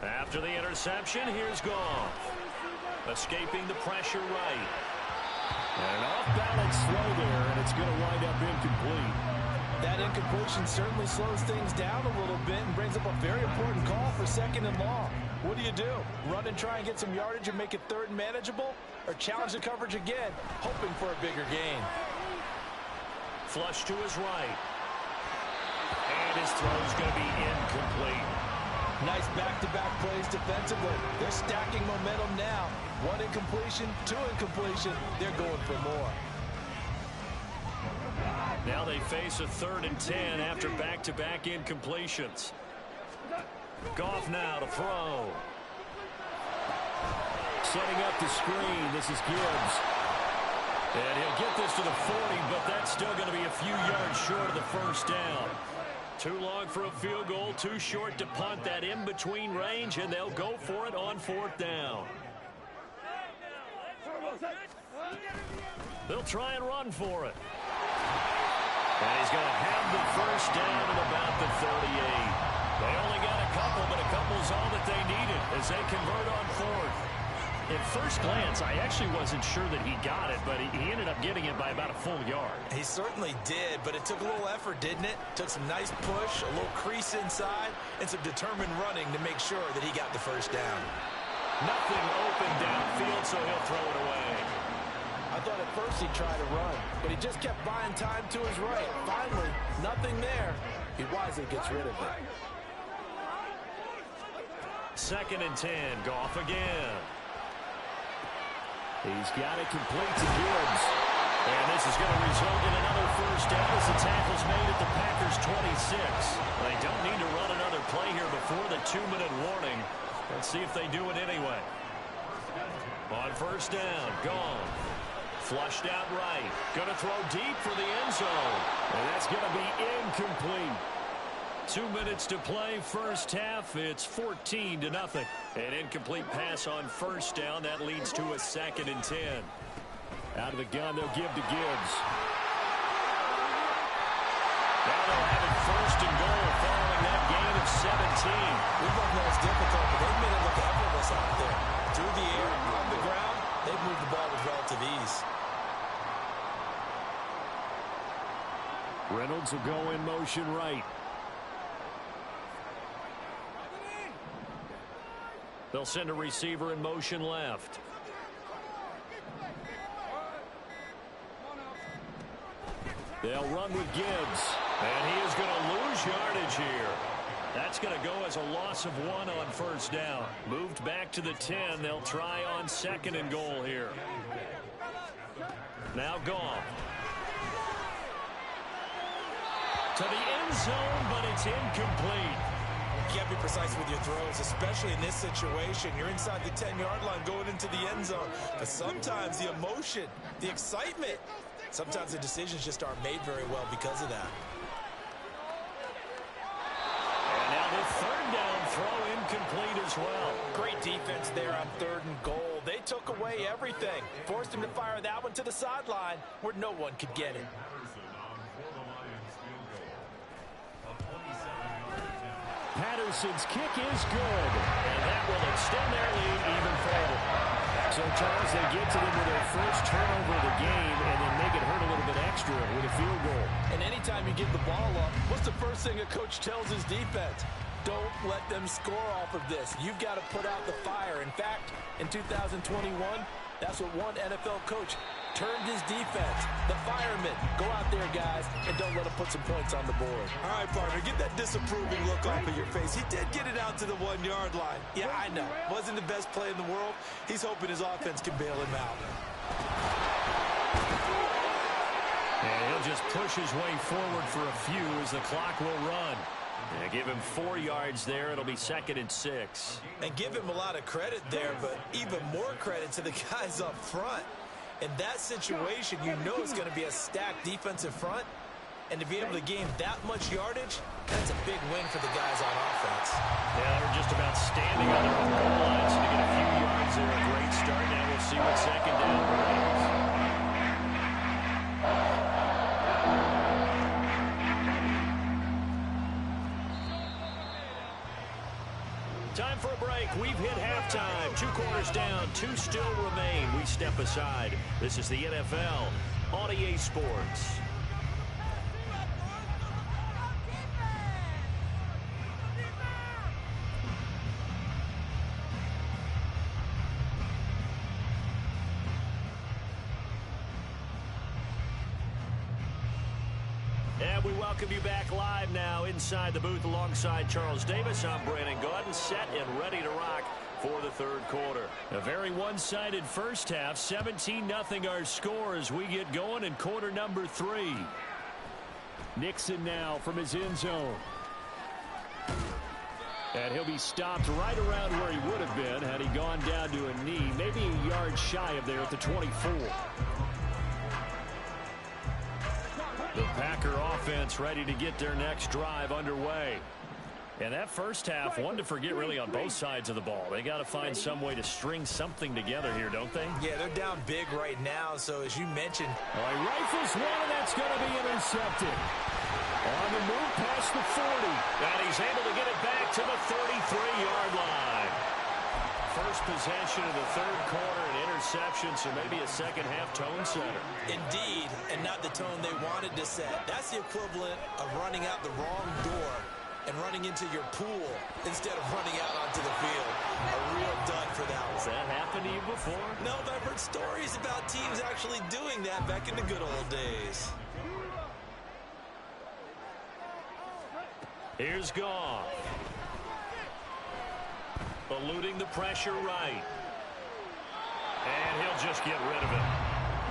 After the interception, here's Goff. Escaping the pressure right. And an off-balance throw there, and it's going to wind up incomplete. That incompletion certainly slows things down a little bit and brings up a very important call for 2nd and long. What do? Run and try and get some yardage and make it 3rd and manageable? Or challenge the coverage again, hoping for a bigger gain? Flush to his right. And his throw's going to be incomplete. Nice back-to-back plays defensively. They're stacking momentum now. 1 incompletion, 2 incompletion. They're going for more. Now they face a 3rd and 10 after back-to-back incompletions. Goff now to throw. Setting up the screen. This is Gibbs. And he'll get this to the 40, but that's still going to be a few yards short of the first down. Too long for a field goal, too short to punt that in-between range, and they'll go for it on 4th down. They'll try and run for it. And he's going to have the first down at about the 38. They only got a couple, but a couple's all that they needed as they convert on 4th. At first glance, I actually wasn't sure that he got it, but he ended up getting it by about a full yard. He certainly did, but it took a little effort, didn't it? Took some nice push, a little crease inside, and some determined running to make sure that he got the first down. Nothing open downfield, so he'll throw it away. first he tried to run, but he just kept buying time to his right. Finally, nothing there. He wisely gets rid of it. 2nd and 10. Goff again. He's got it complete to Gibbs. And this is going to result in another first down as the tackle's made at the Packers' 26. They don't need to run another play here before the 2-minute warning. Let's see if they do it anyway. On first down, gone. Flushed out right. Going to throw deep for the end zone. And that's going to be incomplete. 2 minutes to play, first half. It's 14-0. An incomplete pass on first down. That leads to a 2nd and 10. Out of the gun, they'll give to Gibbs. Now they'll have it 1st and goal following that gain of 17. We both know it's difficult, but they've made it look effortless out there. Through the air, on the ground, they've moved the ball with relative ease. Reynolds will go in motion right. They'll send a receiver in motion left. They'll run with Gibbs. And he is going to lose yardage here. That's going to go as a loss of 1 on first down. Moved back to the 10. They'll try on 2nd and goal here. Now Goff. To the end zone, but it's incomplete. You can't be precise with your throws, especially in this situation. You're inside the 10-yard line going into the end zone. But sometimes the emotion, the excitement, sometimes the decisions just aren't made very well because of that. And now the 3rd down throw incomplete as well. Great defense there on 3rd and goal. They took away everything. Forced him to fire that one to the sideline where no one could get it. Patterson's kick is good, and that will extend their lead even further. So, Charles, they get to them with their first turnover of the game and then make it hurt a little bit extra with a field goal. And anytime you give the ball up, what's the first thing a coach tells his defense? Don't let them score off of this. You've got to put out the fire. In fact, in 2021, that's what one NFL coach turned his defense. The firemen. Go out there, guys, and don't let them put some points on the board. All right, partner, get that disapproving look off of your face. He did get it out to the 1-yard line. Yeah, I know. Wasn't the best play in the world. He's hoping his offense can bail him out. And he'll just push his way forward for a few as the clock will run. Yeah, give him 4 yards there. It'll be 2nd and 6. And give him a lot of credit there, but even more credit to the guys up front. In that situation, you know it's going to be a stacked defensive front. And to be able to gain that much yardage, that's a big win for the guys on offense. Yeah, they're just about standing on their own goal line, so to get a few yards there, a great start. Now we'll see what 2nd down brings. Time for a break. We've hit halftime. 2 quarters down. 2 still remain. We step aside. This is the NFL on EA Sports. And we welcome you back live now inside the booth alongside Charles Davis. I'm Brandon Gaudin, set and ready to rock for the 3rd quarter. A very one-sided first half. 17-0 our score as we get going in quarter number 3. Nixon now from his end zone. And he'll be stopped right around where he would have been had he gone down to a knee, maybe a yard shy of there at the 24. The Packer offense ready to get their next drive underway. And that first half, one to forget really on both sides of the ball. They got to find some way to string something together here, don't they? Yeah, they're down big right now, so as you mentioned. Well, he rifles one, and that's going to be intercepted. On the move past the 40. And he's able to get it back to the 33-yard line. First possession of the 3rd quarter, an interception, so maybe a second-half tone setter. Indeed, and not the tone they wanted to set. That's the equivalent of running out the wrong door and running into your pool instead of running out onto the field. A real dud for that one. Has that happened to you before? No, but I've heard stories about teams actually doing that back in the good old days. Here's Goff. Eluding the pressure right. And he'll just get rid of it.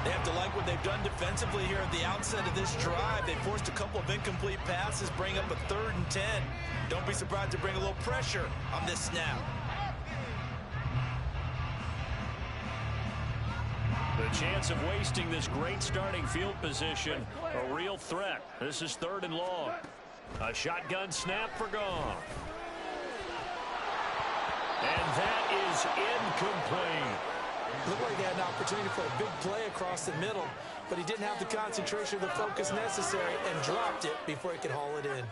They have to like what they've done defensively here at the outset of this drive. They forced a couple of incomplete passes, bring up a 3rd and 10. Don't be surprised to bring a little pressure on this snap. The chance of wasting this great starting field position, a real threat. This is 3rd and long. A shotgun snap for Goff. And that is incomplete. Looked like he had an opportunity for a big play across the middle, but he didn't have the concentration or the focus necessary and dropped it before he could haul it in.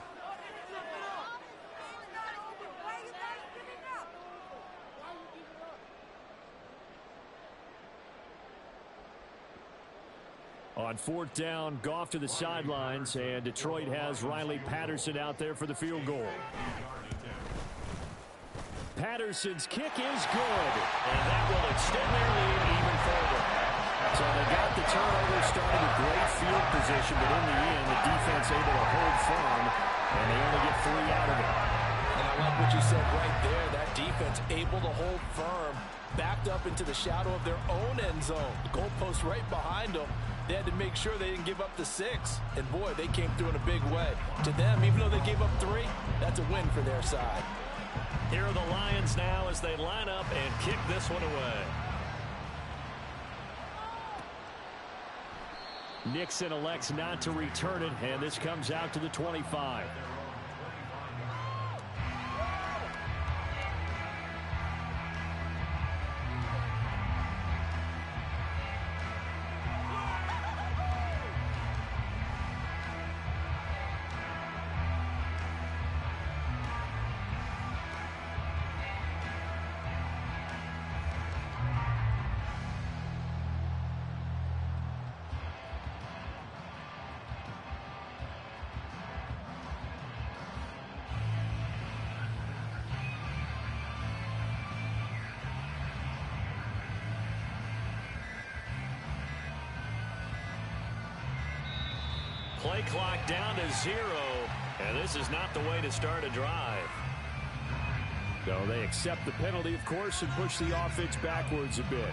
On 4th down, Goff to the sidelines, and Detroit has Riley Patterson out there for the field goal. Patterson's kick is good, and that will extend their lead even further. So they got the turnover, started with great field position, but in the end, the defense able to hold firm, and they only get 3 out of it. And I like what you said right there. That defense able to hold firm, backed up into the shadow of their own end zone. The goalpost right behind them. They had to make sure they didn't give up the 6. And, boy, they came through in a big way. To them, even though they gave up 3, that's a win for their side. Here are the Lions now as they line up and kick this one away. Nixon elects not to return it, and this comes out to the 25. Play clock down to 0, and this is not the way to start a drive. So they accept the penalty, of course, and push the offense backwards a bit.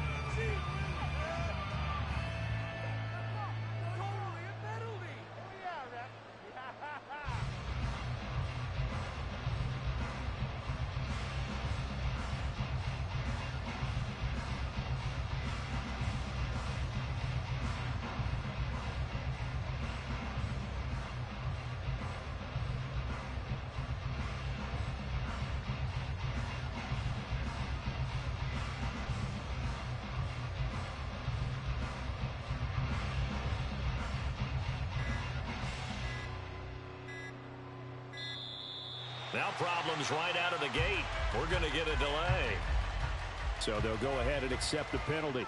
Now problems right out of the gate. We're going to get a delay. So they'll go ahead and accept the penalty.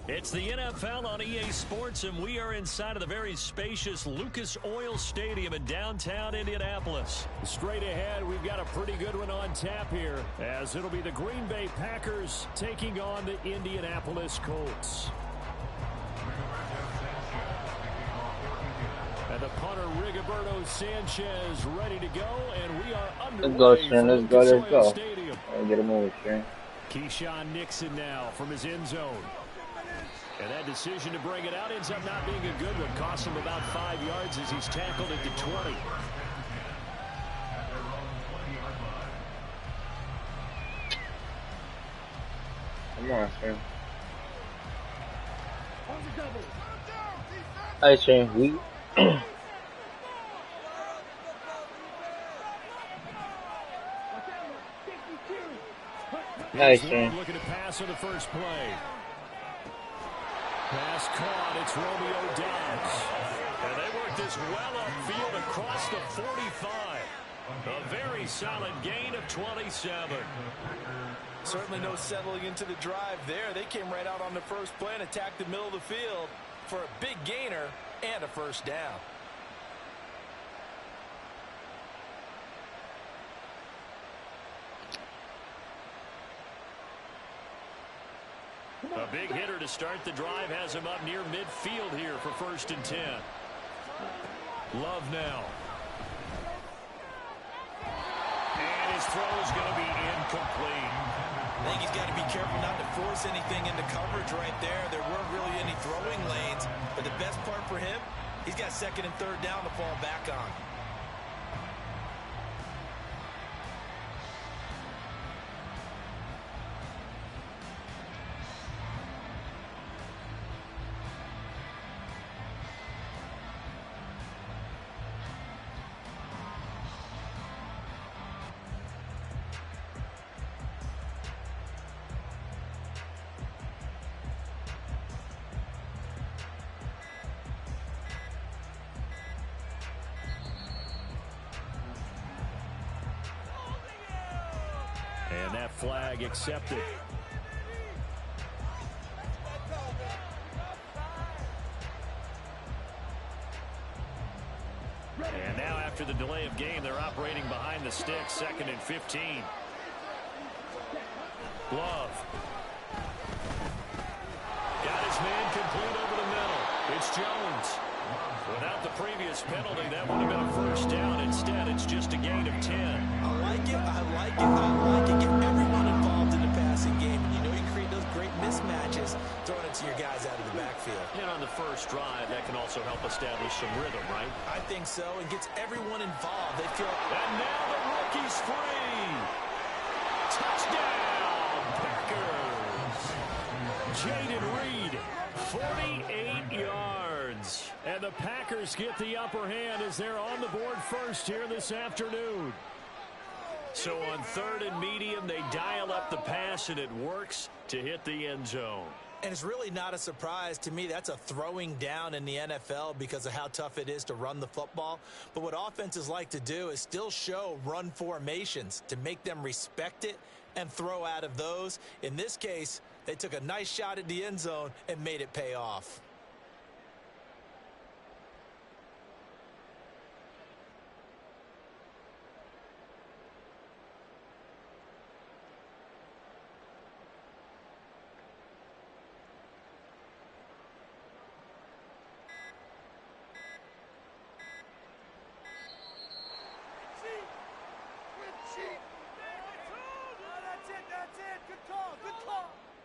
It's the NFL on EA Sports, and we are inside of the very spacious Lucas Oil Stadium in downtown Indianapolis. Straight ahead, we've got a pretty good one on tap here, as it'll be the Green Bay Packers taking on the Indianapolis Colts. And the punter, Rigoberto Sanchez, ready to go, and we are underway from Lucas Oil Stadium. Get him over, Shane. Keyshawn Nixon now from his end zone. And that decision to bring it out ends up not being a good one. Costs him about 5 yards as he's tackled at the 20. Come on, Shane. Hey, Shane, we... Hey, Shane. Looking to pass on the first play. Pass caught. It's Romeo Doubs. And they work this well upfield across the 45. A very solid gain of 27. Certainly no settling into the drive there. They came right out on the first play and attacked the middle of the field for a big gainer and a first down. A big hitter to start the drive has him up near midfield here for 1st and 10. Love now. And his throw is going to be incomplete. I think he's got to be careful not to force anything into coverage right there. There weren't really any throwing lanes, but the best part for him, he's got 2nd and 3rd down to fall back on. And that flag accepted. And now after the delay of game, they're operating behind the sticks, 2nd and 15. Love. Got his man complete over the middle. It's Jones. Without the previous penalty, that would have been a first down. Instead, it's just a gain of 10. I like it. I like it. I like it. Get everyone involved in the passing game. And you know you create those great mismatches throwing it to your guys out of the backfield. And on the first drive, that can also help establish some rhythm, right? I think so. And gets everyone involved. They feel... And now the rookie's free. Touchdown, Packers. Jaden Reed, 48 yards. And the Packers get the upper hand as they're on the board first here this afternoon. So on 3rd and medium, they dial up the pass, and it works to hit the end zone. And it's really not a surprise to me. That's a throwing down in the NFL because of how tough it is to run the football. But what offenses like to do is still show run formations to make them respect it and throw out of those. In this case, they took a nice shot at the end zone and made it pay off.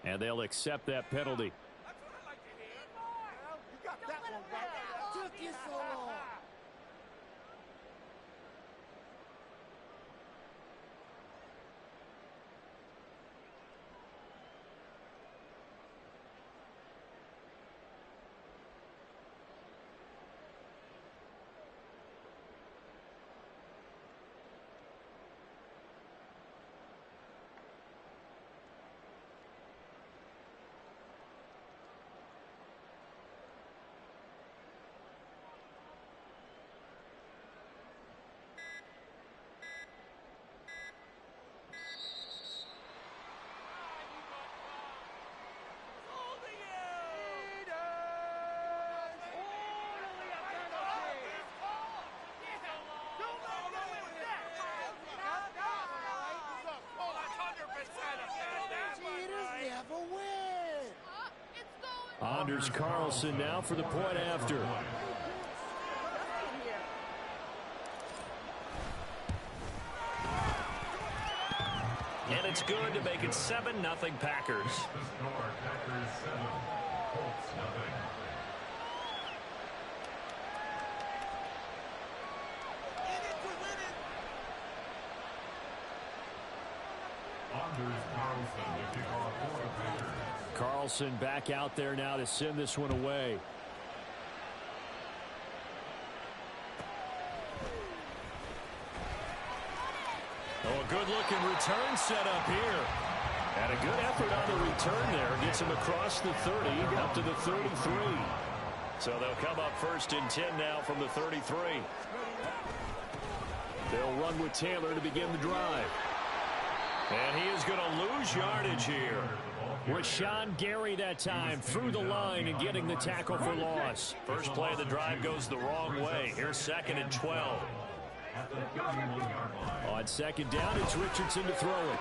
And they'll accept that penalty. That's what I like to hear. Well, you got that one right. Took you so long. Anders Carlson now for the point after. And it's good to make it 7-0 Packers. Carlson back out there now to send this one away. Oh, a good-looking return set up here. And a good effort on the return there. Gets him across the 30, up to the 33. So they'll come up 1st and 10 now from the 33. They'll run with Taylor to begin the drive. And he is going to lose yardage here. Rashawn Gary that time through the line and getting the tackle for loss. First play of the drive goes the wrong way. Here's 2nd and 12. On 2nd down, it's Richardson to throw it.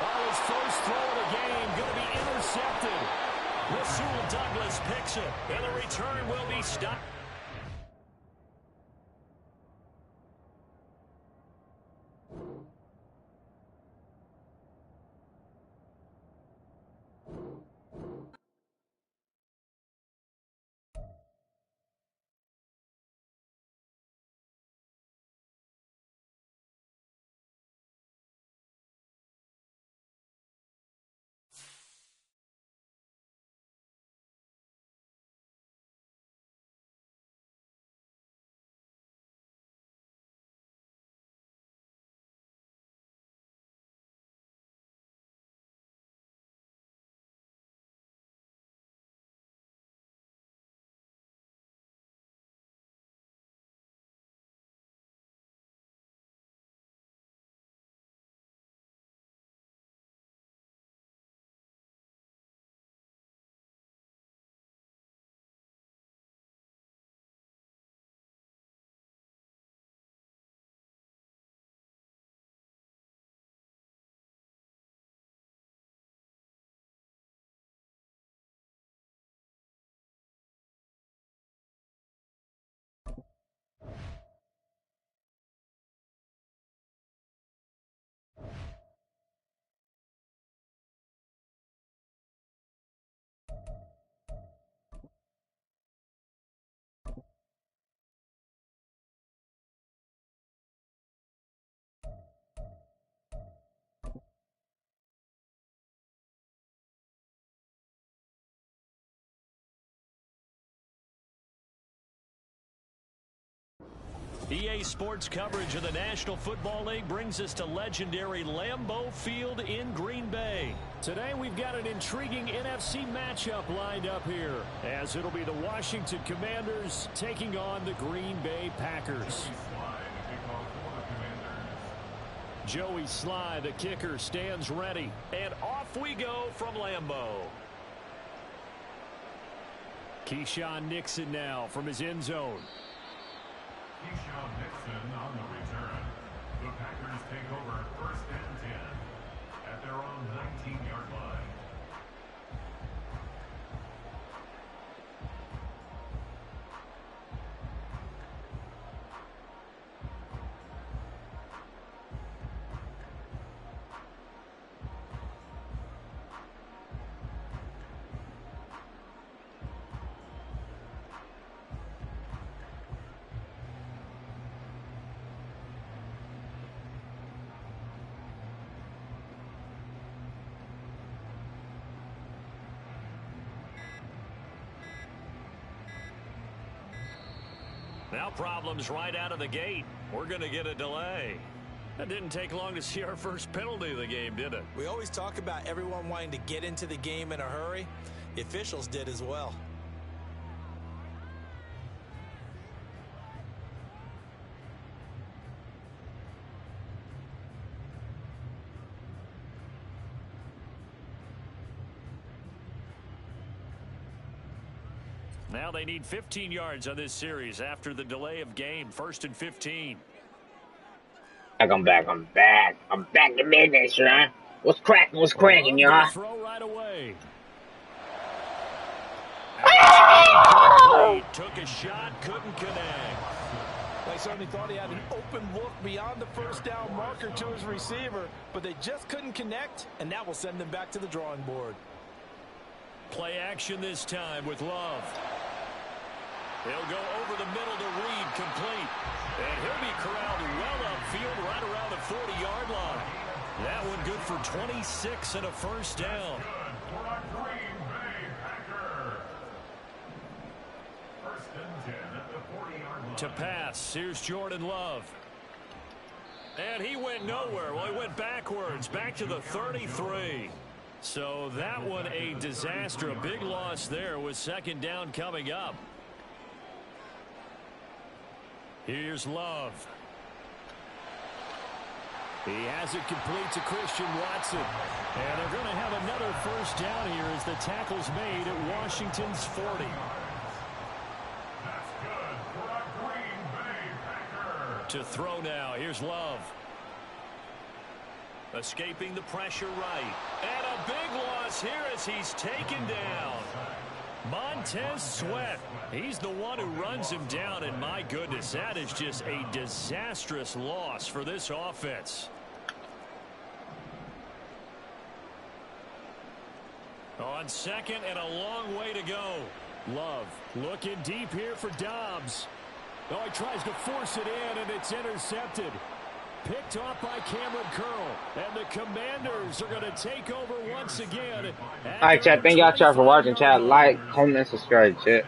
Oh, his first throw of the game going to be intercepted. Rasul Douglas picks it, and the return will be stopped. EA Sports coverage of the National Football League brings us to legendary Lambeau Field in Green Bay. Today we've got an intriguing NFC matchup lined up here, as it'll be the Washington Commanders taking on the Green Bay Packers. Joey Sly, the kicker, stands ready. And off we go from Lambeau. Keyshawn Nixon now from his end zone. Keyshawn Nixon on the return. The Packers take over 1st and 10 at their own 19-yard line. Now problems right out of the gate. We're going to get a delay. That didn't take long to see our first penalty of the game, did it? We always talk about everyone wanting to get into the game in a hurry. The officials did as well. Now they need 15 yards on this series after the delay of game. 1st and 15. I'm back. I'm back to business, man. What's cracking, y'all? Throw right away. took a shot, couldn't connect. They certainly thought he had an open look beyond the first down marker to his receiver, but they just couldn't connect, and that will send them back to the drawing board. Play action this time with Love. He'll go over the middle to Reed, complete. And he'll be corralled well upfield right around the 40-yard line. That one good for 26 and a first down. To pass, here's Jordan Love. And he went nowhere. Well, he went backwards, back to the 33. So that one a disaster, a big loss there with second down coming up. Here's Love. He has it complete to Christian Watson. And they're going to have another first down here as the tackle's made at Washington's 40. To throw now. Here's Love. Escaping the pressure right. And a big loss here as he's taken down. Montez Sweat. He's the one who runs him down, and my goodness, that is just a disastrous loss for this offense. On second and a long way to go. Love looking deep here for Dobbs. Oh, he tries to force it in, and it's intercepted. Picked off by Cameron Curl. And the Commanders are going to take over once again. All right, chat. Thank y'all, chat, for watching. Chat, like, comment, and subscribe, chat.